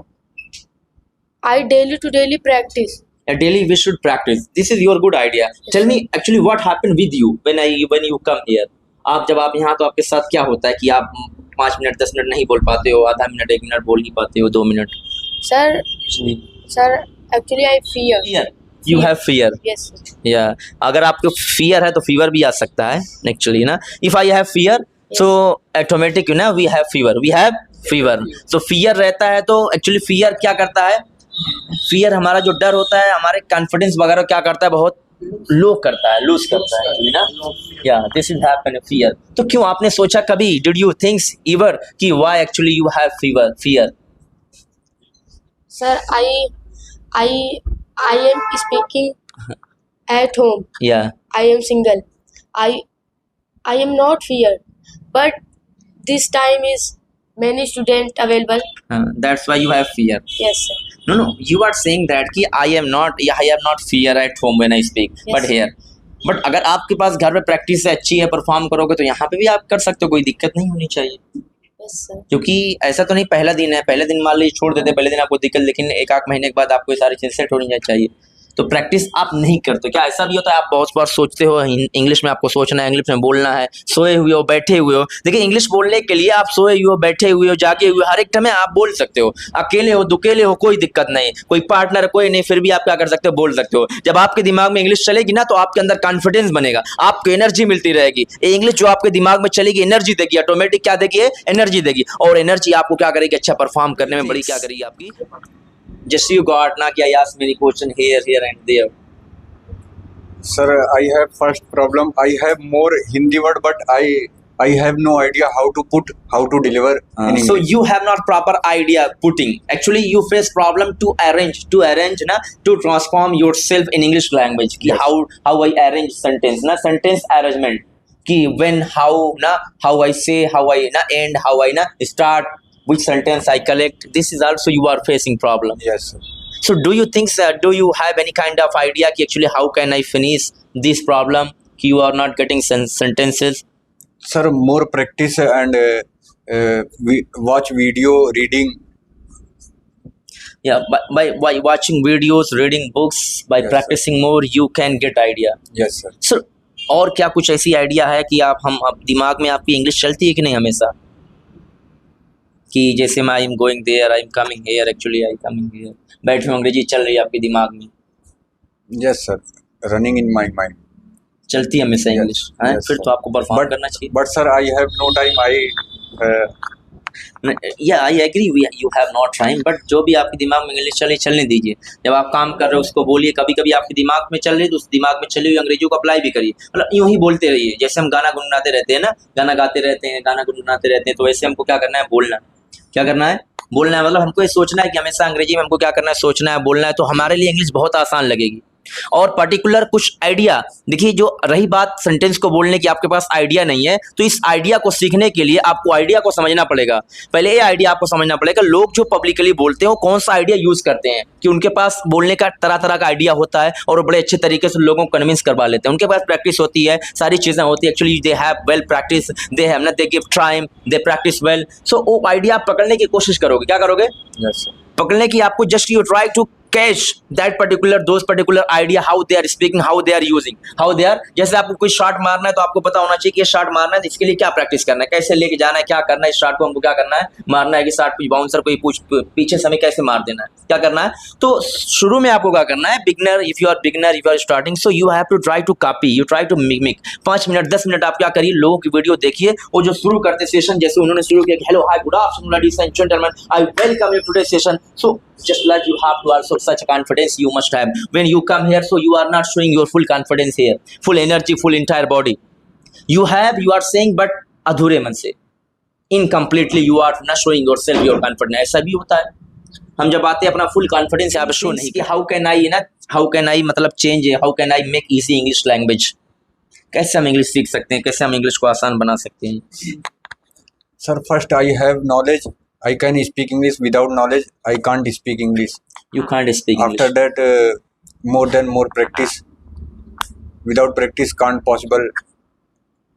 H: I daily practice.
B: Daily we should practice. This is your good idea. Tell me actually what happened with you when you come here. आप जब आप यहाँ तो आपके साथ क्या होता है कि आप 5 मिनट 10 मिनट नहीं बोल पाते हो, आधा मिनट 1 मिनट बोल नहीं पाते हो, 2 minute.
H: Sir, actually I fear.
B: Fear. You have fear.
H: Yes, sir.
B: Yeah. अगर आपको fear है तो fever भी आ सकता है actually ना. If I have fear, so automatic we have fever. We have fever. So fear रहता है तो actually fear क्या करता है? Fear हमारा जो डर होता है, हमारे confidence वगैरह क्या करता है, बहुत लो करता है, लूज करता है actually ना. Yeah, this is happen fear. तो क्यों आपने सोचा कभी? Did you think ever कि why actually you have fear?
H: Sir, I am speaking at home.
B: Yeah.
H: I am single. I am not fear, but this time is many students available.
B: That's why you have fear.
H: Yes, sir.
B: No, you are saying that कि I am not fear at home when I speak, but here. But अगर आपके पास घर में practice अच्छी है, perform करोगे तो यहाँ पे भी आप कर सकते हो, कोई दिक्कत नहीं होनी चाहिए.
H: Yes, sir.
B: क्योंकि ऐसा तो नहीं पहला दिन है, पहले दिन मान लीजिए छोड़ देते, पहले दिन आपको दिक्कत, लेकिन 1-8 महीने के बाद आपको ये सारी चीज़ें सेट होनी चाहिए. तो प्रैक्टिस आप नहीं करते. क्या ऐसा भी होता है आप बहुत बार सोचते हो इंग्लिश में आपको सोचना है, इंग्लिश में बोलना है, सोए हुए हो, बैठे हुए हो. देखिए इंग्लिश बोलने के लिए आप सोए हुए हो, बैठे हुए हो, जागे हुए, हर एक टाइम में आप बोल सकते हो. अकेले हो, दुकेले हो, कोई दिक्कत नहीं, कोई पार्टनर कोई नहीं, फिर भी आप क्या कर सकते हो, बोल सकते हो. जब आपके दिमाग में इंग्लिश चलेगी ना तो आपके अंदर कॉन्फिडेंस बनेगा, आपको एनर्जी मिलती रहेगी. ये इंग्लिश जो आपके दिमाग में चलेगी एनर्जी देगी, ऑटोमेटिक क्या देगी, एनर्जी देगी. और एनर्जी आपको क्या करेगी, अच्छा परफॉर्म करने में बड़ी क्या करेगी आपकी. जस्ट यू गॉट ना कि I ask many question here and there.
K: Sir, I have first problem. I have more Hindi word, but I have no idea how to deliver in English.
B: So you have not proper idea putting. Actually, you face problem to arrange na, to transform yourself in English language. Ki
K: Yes.
B: how I arrange sentence na, sentence arrangement. Ki when, how na, how I say, how I na end, how I na start, which sentence I collect. This is also you are facing problem.
K: Yes, sir.
B: So do you think, sir, do you have any kind of idea ki actually how can I finish this problem? Ki you are not getting sentences.
K: Sir, more practice and we watch video, reading.
B: Yeah, by watching videos, reading books, by
K: Yes,
B: practicing more, you can get idea.
K: Yes, sir.
B: So, और क्या कुछ ऐसी idea है कि आप दिमाग में आपकी इंग्लिश चलती है कि नहीं हमेशा? कि जैसे मैं I am going there, I am coming here, actually I coming here, बैठे अंग्रेजी चल रही है आपके दिमाग में.
K: Yes, sir. Running in my mind.
B: चलती है हमेशा इंग्लिश, हैं?
K: yes,
B: फिर
K: sir.
B: तो आपको परफॉर्म करना चाहिए।
K: But sir, I have no time.
B: या I agree, you have not time, but जो भी आपके दिमाग में इंग्लिश चलने दीजिए। जब आप काम कर रहे हो उसको बोलिए, कभी कभी आपके दिमाग में चल रही है तो उस दिमाग में चली हुई अंग्रेजी को अप्लाई भी करिए, मतलब यूं ही बोलते रहिए। जैसे हम गाना गुनगुनाते रहते हैं ना, गाना गाते रहते हैं, गाना गुनगुनाते रहते हैं, तो वैसे हमको क्या करना है, बोलना। क्या करना है, बोलना है। मतलब हमको ये सोचना है कि हमेशा अंग्रेजी में हमको क्या करना है, सोचना है, बोलना है, तो हमारे लिए इंग्लिश बहुत आसान लगेगी। और पर्टिकुलर कुछ आइडिया, देखिए जो रही बात सेंटेंस को बोलने की, आपके पास आइडिया नहीं है, तो इस आइडिया को सीखने के लिए आपको आइडिया को समझना पड़ेगा। पहले ये आइडिया आपको समझना पड़ेगा, लोग जो पब्लिकली बोलते हैं वो कौन सा आइडिया यूज करते हैं, कि उनके पास बोलने का तरह तरह का आइडिया होता है और वो बड़े अच्छे तरीके से लोगों को कन्विंस करवा लेते हैं। उनके पास प्रैक्टिस होती है, सारी चीजें होती है, actually they have well practice, they have ना, they give time, they practice well. So वो आइडिया आप पकड़ने की कोशिश करोगे। क्या करोगे,
K: Yes, sir.
B: पकड़ने की, आपको just you try to catch that particular those particular idea, how they are speaking, how they are using, how they are. जैसे आपको कोई शॉट मारना है तो आपको पता होना चाहिए कि ये शॉट मारना है तो इसके लिए क्या प्रैक्टिस करना है, कैसे लेके जाना है, क्या करना है, इस शॉट को हमको क्या करना है, मारना है कि शॉट कुछ बाउंसर को पीछे से हमें कैसे मार देना है, क्या करना है। तो शुरू में आपको क्या करना है, beginner, if you are starting, so you have to try to copy, you try to mimic. 5 minute 10 minute आप क्या करिए, लोगों की वीडियो देखिए, वो जो शुरू करते सेशन, जैसे उन्होंने शुरू किया कि hello hi good afternoon ladies and gentleman, I welcome you today session. So just like you have to also such a confidence you must have when you come here, so you are not showing your full confidence here, full energy, full entire body you are saying, but अधूरे मन से, incompletely you are not showing yourself your confidence। ऐसा भी होता है, हम जब आते हैं अपना फुल कॉन्फिडेंस यहाँ पे शो नहीं कि हाउ कैन आई मतलब change, how can I make easy English language, कैसे हम इंग्लिश सीख सकते हैं, कैसे हम इंग्लिश को आसान बना सकते हैं।
K: Sir, first I have knowledge. I can speak English. Without knowledge, I can't speak English.
B: You can't speak
K: After
B: English.
K: that, more practice. Without practice, can't possible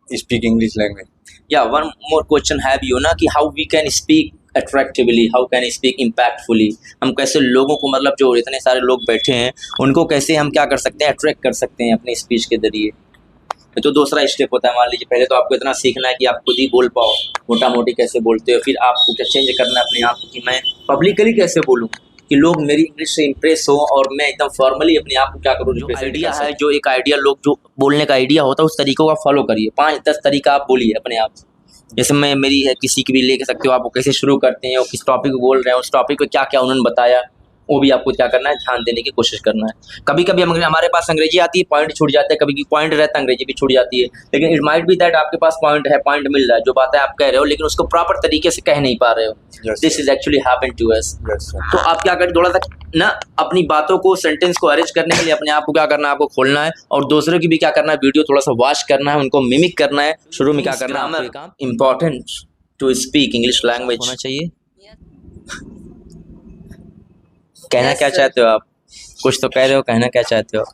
K: speak English language.
B: Yeah, one more question have you ना, कि how we can speak attractively, how can I speak impactfully, हम कैसे लोगों को, मतलब जो इतने सारे लोग बैठे हैं उनको कैसे हम क्या कर सकते हैं, अट्रैक्ट कर सकते हैं अपनी स्पीच के जरिए। तो दूसरा स्टेप होता है, मान लीजिए पहले तो आपको इतना सीखना है कि आप खुद ही बोल पाओ, मोटा मोटी कैसे बोलते हो, फिर आपको क्या चेंज करना है अपने आप को कि मैं पब्लिकली कैसे बोलूँ कि लोग मेरी इंग्लिश से इंप्रेस हो और मैं एकदम फॉर्मली अपने आप को क्या करूँ। जो आइडिया है, जो एक आइडिया, लोग जो बोलने का आइडिया होता है उस तरीकों का फॉलो करिए। 5-10 तरीका आप बोलिए अपने आप। जैसे मैं मेरी है, किसी की भी ले सकते हो, आप वो कैसे शुरू करते हैं और किस टॉपिक को बोल रहे हैं, उस टॉपिक पे क्या क्या उन्होंने बताया, वो भी आपको क्या करना है, ध्यान देने की कोशिश करना है। कभी कभी हमारे पास अंग्रेजी आती है, पॉइंट छूट जाते हैं, कभी पॉइंट रहता है अंग्रेजी भी छूट जाती है, लेकिन इट माइट बी दैट आपके पास पॉइंट है, पॉइंट मिल रहा है, जो बात है आप कह रहे हो, लेकिन उसको प्रॉपर तरीके से कह नहीं पा रहे हो। This is actually happen to us. तो आप क्या करें, थोड़ा सा ना अपनी बातों को, सेंटेंस को अरेंज करने के लिए अपने आप को क्या करना है, आपको खोलना है और दूसरों की भी क्या करना है, वीडियो थोड़ा सा वॉच करना है, उनको मिमिक करना है। शुरू में क्या करना है, important to speak English language होना चाहिए। कहना क्या चाहते हो आप, कुछ तो कह रहे हो, कहना क्या चाहते हो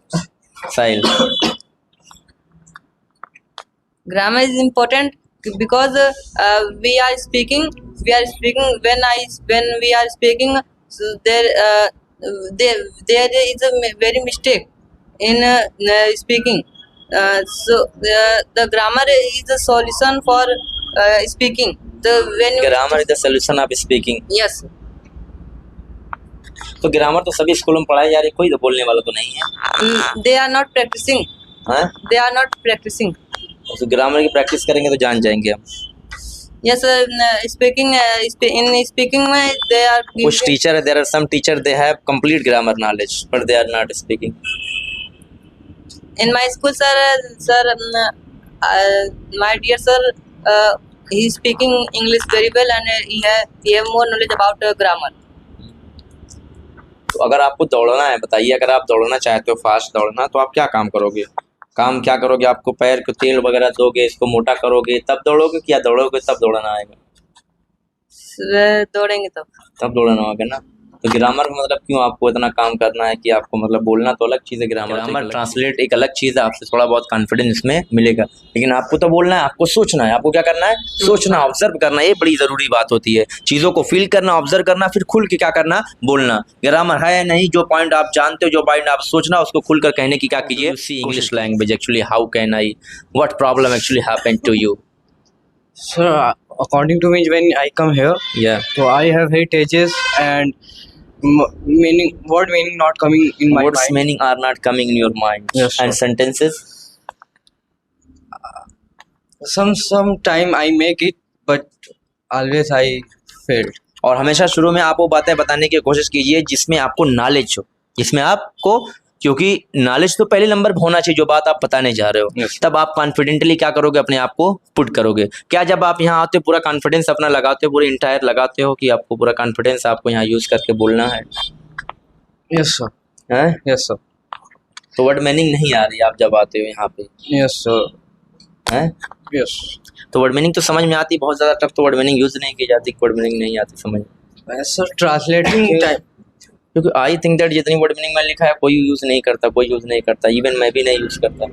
B: साहिल?
L: Grammar is important because we are speaking when we are speaking, so there is a very mistake in speaking. So the grammar is the solution for speaking.
B: Grammar is the solution of speaking.
L: Yes.
B: तो grammar तो सभी स्कूलों में पढ़ाई जा रही है, कोई तो बोलने वाला तो नहीं है।
L: They are not practicing.
B: हाँ,
L: They are not practicing.
B: तो ग्रामर की प्रैक्टिस करेंगे तो जान जाएंगे हम।
L: Yes, speaking in speaking में they are.
B: कुछ टीचर है, there are some teacher they have complete grammar knowledge but they are not speaking.
L: In my school, sir, my dear sir, he is speaking English very well and he have more knowledge about grammar.
B: तो अगर आपको दौड़ना है, बताइए, अगर आप दौड़ना चाहते हो, फास्ट दौड़ना, तो आप क्या काम करोगे? काम क्या करोगे? आपको पैर को तेल वगैरह दोगे, इसको मोटा करोगे, तब दौड़ोगे, क्या दौड़ोगे तब दौड़ना आएगा?
L: दौड़ेंगे
B: तब दौड़ना होगा ना। तो ग्रामर में मतलब क्यों आपको इतना काम करना है कि आपको मतलब बोलना तो अलग चीज़ है, ग्रामर ट्रांसलेट एक अलग चीज़ है, आपसे थोड़ा बहुत कॉन्फिडेंस इसमें मिलेगा, लेकिन आपको तो बोलना है, आपको सोचना है, आपको क्या करना है, सोचना, ऑब्जर्व करना, ये बड़ी ज़रूरी बात होती है। चीज़ों को फील करना, ऑब्जर्व करना, फिर खुल के क्या करना, बोलना। ग्रामर है नहीं, जो पॉइंट आप जानते हो, जो पॉइंट आप सोचना, उसको खुलकर कहने की क्या कीजिए, English language actually how can I, what problem actually happen to you?
I: Sir, according to me, when I come here,
B: Yeah.
I: so I have hate edges and word meaning not coming in my
B: Words
I: mind.
B: meaning are not coming in your mind.
I: Yes,
B: And
I: sir.
B: sentences?
I: Sometime I make it, but always I failed.
B: और हमेशा शुरू में आप वो बातें बताने की कोशिश कीजिए जिसमें आपको नॉलेज हो, जिसमें आपको, क्योंकि नॉलेज तो पहले नंबर पर होना चाहिए जो बात आप बताने जा रहे हो।
E: Yes.
B: तब आप कॉन्फिडेंटली क्या करोगे, अपने आप को पुट करोगे। क्या जब आप यहाँ आते हो पूरा कॉन्फिडेंस अपना लगाते हो, पूरे इंटायर लगाते हो कि आपको पूरा कॉन्फिडेंस आपको यहाँ यूज करके बोलना है?
I: Yes sir.
B: हैं?
I: Yes sir.
B: तो वर्ड मीनिंग नहीं आ रही आप जब आते हो यहाँ पे?
I: Yes sir.
B: हैं?
I: Yes.
B: तो वर्ड मीनिंग तो समझ में आती, बहुत ज़्यादा टफ तो वर्ड मीनिंग यूज़ नहीं की जाती, वर्ड मीनिंग नहीं आती समझ में।
I: Yes sir. Translating time.
B: क्योंकि आई थिंक दैट जितनी वर्ड मीनिंग में लिखा है कोई यूज़ नहीं करता, कोई यूज़ नहीं करता, इवन मैं भी नहीं यूज़ करता।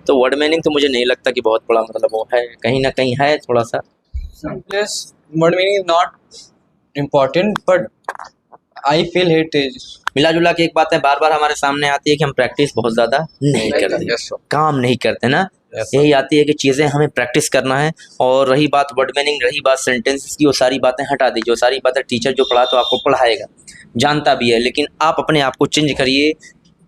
B: तो वर्ड मीनिंग तो मुझे नहीं लगता कि बहुत बड़ा मतलब वो है, कहीं ना कहीं है थोड़ा सा।
I: Yes. Word meaning is not important, but I feel it is.
B: मिला जुला के एक बात है बार बार हमारे सामने आती है कि हम प्रैक्टिस बहुत ज़्यादा नहीं करते,
I: Yes sir.
B: काम नहीं करते ना।
I: Yes, sir.
B: यही आती है कि चीज़ें हमें प्रैक्टिस करना है। और रही बात वर्ड मीनिंग, रही बात सेंटेंसेस की, वो सारी बातें हटा दीजिए। वो सारी बातें टीचर जो पढ़ा तो आपको पढ़ाएगा, जानता भी है, लेकिन आप अपने आप को चेंज करिए,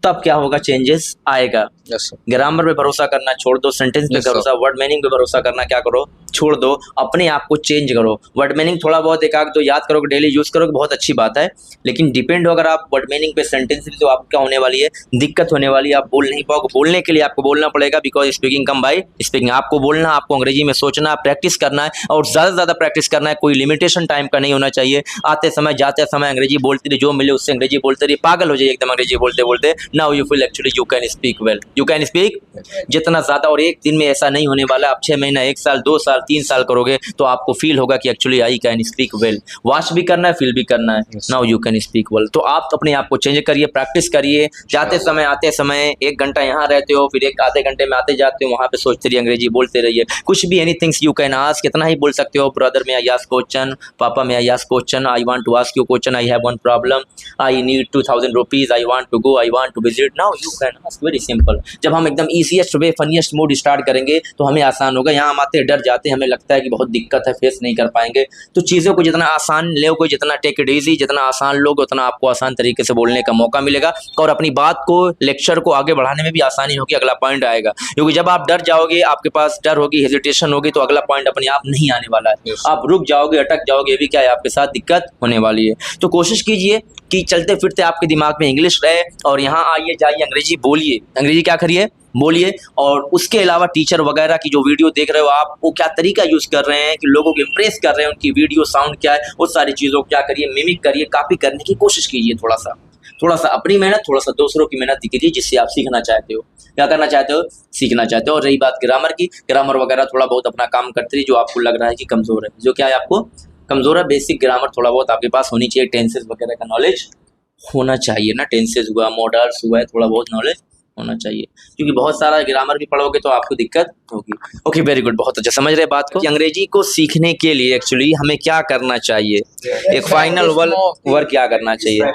B: तब क्या होगा, चेंजेस आएगा।
I: Yes sir.
B: ग्रामर पे भरोसा करना छोड़ दो, सेंटेंस पे
I: Yes, sir.
B: भरोसा, वर्ड मीनिंग पे भरोसा करना क्या करो, छोड़ दो, अपने आप को चेंज करो। वर्ड मीनिंग थोड़ा बहुत एक आध दो याद करोगे, डेली यूज करोगे, बहुत अच्छी बात है, लेकिन डिपेंड हो अगर आप वर्ड मीनिंग पे, सेंटेंस पे, तो आपको क्या होने वाली है, दिक्कत होने वाली है। आप बोल नहीं पाओगे, बोलने के लिए आपको बोलना पड़ेगा, because speaking come by speaking. आपको बोलना, आपको अंग्रेजी में सोचना, प्रैक्टिस करना है, और ज़्यादा से ज़्यादा प्रैक्टिस करना है। कोई लिमिटेशन टाइम का नहीं होना चाहिए। आते समय जाते समय अंग्रेजी बोलते रहिए, जो मिले उससे अंग्रेजी बोलते रहिए, पागल हो जाइए एकदम अंग्रेजी बोलते बोलते। Now you feel actually you can speak well, you can speak जितना ज़्यादा। और एक दिन में ऐसा नहीं होने वाला, आप 6 महीना, 1 साल, 2 साल, 3 साल करोगे तो आपको फील होगा कि actually I can speak well. Watch भी करना है, फील भी करना है। Now you can speak well. तो आप अपने आप को चेंज करिए, प्रैक्टिस करिए। जाते समय आते समय 1 घंटा यहाँ रहते हो, फिर 1 आधे घंटे में आते जाते हो, वहाँ पे सोचते रहिए, अंग्रेजी बोलते रहिए। कुछ भी एनीथिंग्स यू कैन आस्क, कितना ही बोल सकते हो। ब्रदर में आई आस्क क्वेश्चन, पापा में I ask question, I want to ask you question, I have one problem, I need 2000 rupees, I want to go, I want to visit. Now you can ask, very simple. जब हम एकदम easiest way, funniest mood start करेंगे तो हमें आसान होगा। यहाँ हम आते डर जाते, हमें लगता है कि बहुत दिक्कत है, फेस नहीं कर पाएंगे। तो चीज़ों को जितना आसान लोगे, जितना टेक इट ईजी, जितना आसान लोगे, उतना आपको आसान तरीके से बोलने का मौका मिलेगा, और अपनी बात को, लेक्चर को आगे बढ़ाने में भी आसानी होगी, अगला पॉइंट आएगा। क्योंकि जब आप डर जाओगे, आपके पास डर होगी, हेजिटेशन होगी, तो अगला पॉइंट अपने आप नहीं आने वाला है। आप रुक जाओगे, अटक जाओगे, ये भी क्या है, आपके साथ दिक्कत होने वाली है। तो कोशिश कीजिए कि चलते फिरते आपके दिमाग में इंग्लिश रहे, और यहाँ आइए जाइए अंग्रेजी बोलिए, अंग्रेजी क्या करिए, बोलिए। और उसके अलावा टीचर वगैरह की जो वीडियो देख रहे हो आप, वो क्या तरीका यूज़ कर रहे हैं कि लोगों को इम्प्रेस कर रहे हैं, उनकी वीडियो साउंड क्या है, उस सारी चीज़ों को क्या करिए, मिमिक करिए, कॉपी करने की कोशिश कीजिए। थोड़ा सा अपनी मेहनत, थोड़ा सा दूसरों की मेहनत कीजिए, जिससे आप सीखना चाहते हो, क्या करना चाहते हो, सीखना चाहते हो। और रही बात ग्रामर की, ग्रामर वगैरह थोड़ा बहुत अपना काम करते रहिए, जो आपको लग रहा है कि कमज़ोर है, जो क्या है आपको कमज़ोर है, बेसिक ग्रामर थोड़ा बहुत आपके पास होनी चाहिए। टेंसेस वगैरह का नॉलेज होना चाहिए ना, टेंसेस हुआ, मॉडल्स हुआ है, थोड़ा बहुत नॉलेज होना चाहिए, क्योंकि बहुत सारा ग्रामर भी पढ़ोगे तो आपको दिक्कत होगी। ओके, वेरी गुड, बहुत अच्छा समझ रहे बात को। कि अंग्रेजी को सीखने के लिए एक्चुअली हमें क्या करना चाहिए, एक फाइनल वर्क क्या करना चाहिए।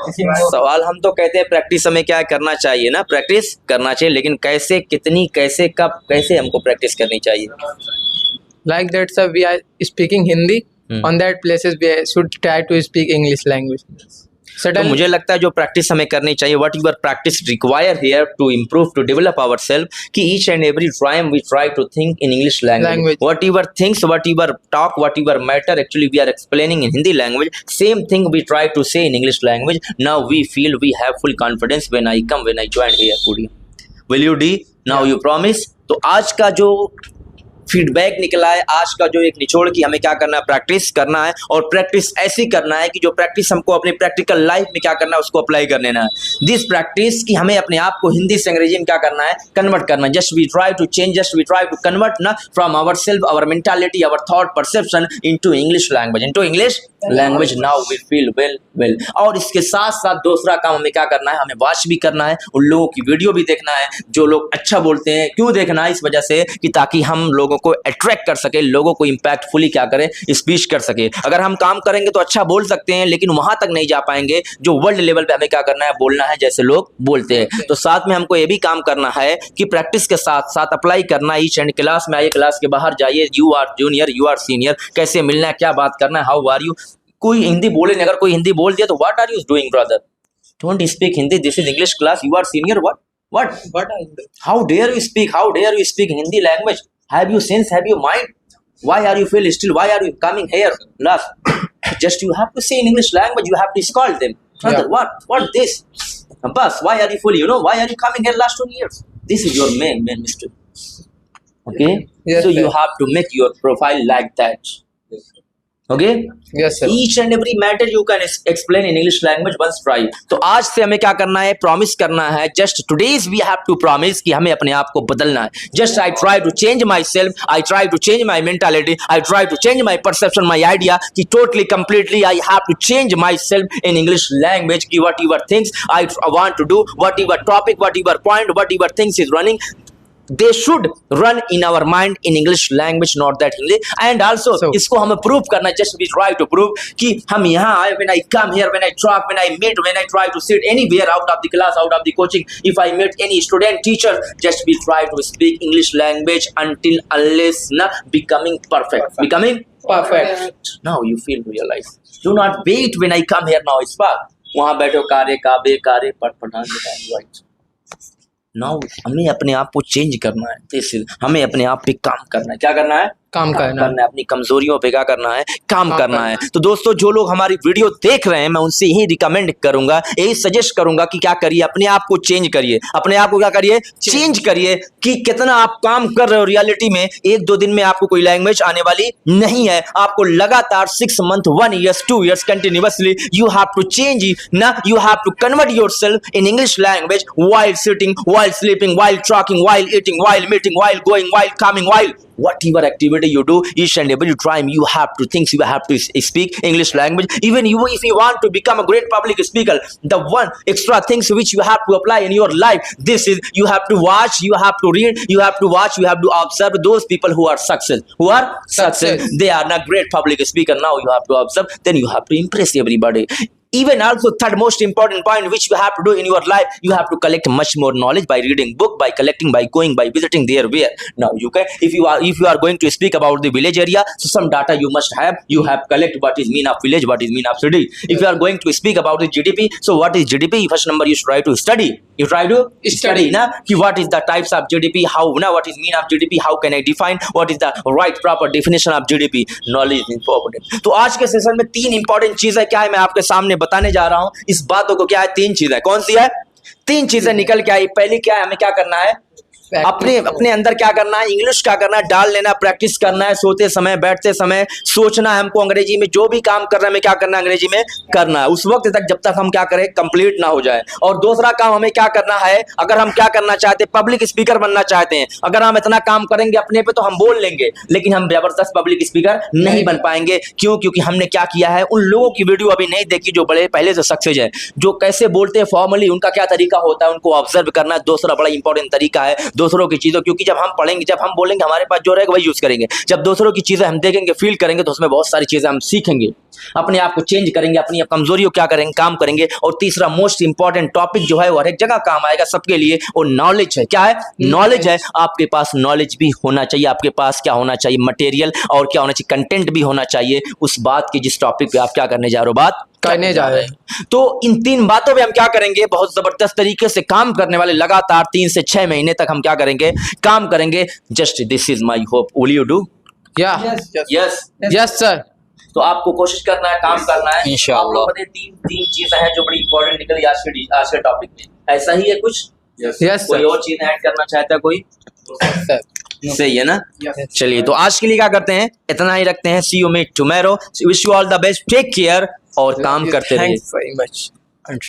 B: सवाल हम तो कहते हैं प्रैक्टिस हमें क्या करना चाहिए ना, प्रैक्टिस करना चाहिए, लेकिन कैसे, कितनी, कैसे, कब, कैसे हमको प्रैक्टिस करनी चाहिए।
F: Like that, sir, we are speaking Hindi. On that places, we should try to speak English language.
B: तो मुझे लगता है जो प्रैक्टिस हमें करनी चाहिए, what your practice require here to improve, to develop our self, कि each and every time we try to think in English language. What your things, what your talk, what your matter, actually we are explaining in Hindi language, same thing we try to say in English language. Now we feel we have full confidence when I come, when I join here. Will you D, now you promise. तो आज का जो feedback निकला है, आज का जो एक निचोड़ की हमें क्या करना है, प्रैक्टिस करना है, और प्रैक्टिस ऐसी करना है कि जो प्रैक्टिस हमको अपनी प्रैक्टिकल लाइफ में क्या करना है, उसको अप्लाई कर लेना है। दिस प्रैक्टिस कि हमें अपने आप को हिंदी से अंग्रेजी में क्या करना है, कन्वर्ट करना है। Just we try to change, just we try to convert ना from our self, our mentality, our thought, perception into English language, into English language. Now we feel well. और इसके साथ साथ दूसरा काम हमें क्या करना है, हमें वॉच भी करना है, उन लोगों की वीडियो भी देखना है जो लोग अच्छा बोलते हैं। क्यों देखना है, इस वजह से कि ताकि हम लोगों को अट्रैक्ट कर सके, लोगों को इम्पैक्टफुली क्या करें, स्पीच कर सके। अगर हम काम करेंगे तो अच्छा बोल सकते हैं, लेकिन वहां तक नहीं जा पाएंगे जो वर्ल्ड लेवल पे हमें क्या करना है, बोलना है जैसे लोग बोलते हैं। तो साथ में हमको ये भी काम करना है कि प्रैक्टिस के साथ साथ अप्लाई करना है। ईच एंड क्लास में आइए, क्लास के बाहर जाइए, you are junior, you are senior, कैसे मिलना है, क्या बात करना है, हाउ आर यू। कोई हिंदी बोले नहीं, अगर कोई हिंदी बोल दिया तो what are you doing brother, don't speak Hindi, this is English class, you are senior, what how dare you speak, how dare you speak Hindi language, Have you sense? Have you mind? Why are you feel still? Why are you coming here? Last, just you have to say in English language. You have to scold them. Brother, what this? Bus, why are you full? You know, why are you coming here last 2 years? This is your main mistake. Okay?
F: Yes,
B: so you
F: sir.
B: have to make your profile like that. Okay?
F: Yes, sir.
B: Each and every matter you can explain in English language once try. तो आज से हमें क्या करना है? Promise करना है. Just today's we have to promise कि हमें अपने आप को बदलना है. Just I try to change myself. I try to change my mentality. I try to change my perception, my idea. कि totally, completely I have to change myself in English language. कि whatever things I want to do, whatever topic, whatever point, whatever things is running, they should run in our mind in English language, not that Hindi. And also इसको हमें prove करना है. Just we try to prove कि हम यहाँ आए. When I come here, when I talk, when I meet, when I try to sit anywhere out of the class, out of the coaching, if I meet any student, teacher, just we try to speak English language until unless na becoming perfect. Becoming
F: Perfect.
B: now you feel realize. Do not wait when I come here now. Spark. वहाँ बैठो कारे काबे कारे पट पटान right. Now हमें अपने आप को चेंज करना है. इसलिए हमें अपने आप पे काम करना है. क्या करना है?
F: काम करना
B: है. अपनी कमजोरियों पे क्या करना है? काम करना है. तो दोस्तों जो लोग हमारी वीडियो देख रहे हैं मैं उनसे यही रिकमेंड करूंगा, यही सजेस्ट करूंगा कि क्या करिए, अपने आप को चेंज करिए. अपने आप को क्या करिए? चेंज करिए कि कितना आप काम कर रहे हो. रियलिटी में 1-2 दिन में आपको कोई लैंग्वेज आने वाली नहीं है. आपको लगातार 6 months, 1 year, 2 years continuously you have to change ना. You have to convert yourself in English language while sitting, while sleeping, while talking, while eating, while meeting, while going, while coming, while whatever activity you do, each and every time you have to think, you have to speak English language. Even you, if you want to become a great public speaker, the one extra things which you have to apply in your life, this is you have to watch, you have to read, you have to watch, you have to observe those people who are success. They are not great public speaker. Now you have to observe, then you have to impress everybody. Even also third most important point which you have to do in your life, you have to collect much more knowledge by reading book, by collecting, by going, by visiting there where. Now you can, if you are going to speak about the village area, so some data you must have. You have collect what is mean of village, what is mean of city. If you are going to speak about the GDP, so what is GDP? First number you should try to study. You try to study na ki what is the types of GDP, how now what is mean of GDP, how can I define, what is the right proper definition of GDP. Knowledge is important. तो आज के session में 3 important चीजें क्या है मैं आपके सामने बताने जा रहा हूं. इस बातों को क्या है? 3 चीजें. कौन सी है? 3 चीजें निकल के आई. पहली क्या है? हमें क्या करना है? अपने अंदर क्या करना है? इंग्लिश क्या करना है? डाल लेना, प्रैक्टिस करना है. सोते समय, बैठते समय सोचना है हमको अंग्रेजी में. जो भी काम कर रहे हैं हमें क्या करना है? अंग्रेजी में करना है. उस वक्त तक जब तक हम क्या करें? कंप्लीट ना हो जाए. और दूसरा काम हमें क्या करना है? अगर हम क्या करना चाहते हैं? पब्लिक स्पीकर बनना चाहते हैं. अगर हम इतना काम करेंगे अपने पे तो हम बोल लेंगे, लेकिन हम जबरदस्त पब्लिक स्पीकर नहीं बन पाएंगे. क्यों? क्योंकि हमने क्या किया है? उन लोगों की वीडियो अभी नहीं देखी जो बड़े पहले से सक्सेस है, जो कैसे बोलते हैं फॉर्मली, उनका क्या तरीका होता है, उनको ऑब्जर्व करना है. दूसरा बड़ा इंपॉर्टेंट तरीका है दूसरों की चीजों, क्योंकि जब हम पढ़ेंगे, जब हम बोलेंगे, हमारे पास जो रहेगा वही यूज करेंगे. जब दूसरों की चीजें हम देखेंगे, फील करेंगे, तो उसमें बहुत सारी चीजें हम सीखेंगे, अपने आप को चेंज करेंगे, अपनी कमजोरियों क्या करेंगे? काम करेंगे. और तीसरा मोस्ट इंपॉर्टेंट टॉपिक जो है वो हर एक जगह काम आएगा सबके लिए, वो नॉलेज है. क्या है? नॉलेज है. आपके पास नॉलेज भी होना चाहिए. आपके पास क्या होना चाहिए? मटेरियल. और क्या होना चाहिए? कंटेंट भी होना चाहिए उस बात की जिस टॉपिक पे आप क्या करने जा रहे हो? बात
F: करने जा रहे हैं.
B: तो इन 3 बातों पे हम क्या करेंगे? बहुत जबरदस्त तरीके से काम करने वाले, लगातार 3 से 6 महीने तक हम क्या करेंगे? काम करेंगे. Just this is my hope. Will you do?
F: Yes sir.
B: तो आपको कोशिश करना है, काम करना है.
E: इंशाअल्लाह.
B: आप लोग बताइए 3 चीजें हैं जो बड़ी इंपॉर्टेंट निकली आज के टॉपिक में. ऐसा ही है कुछ?
F: यस
B: कोई और चीज ऐड करना चाहता है कोई? सही है ना? चलिए तो आज के लिए क्या करते हैं? इतना ही रखते हैं. See you meet tomorrow. Wish you all the best. Take care और काम करते रहिए.
F: Thanks very much.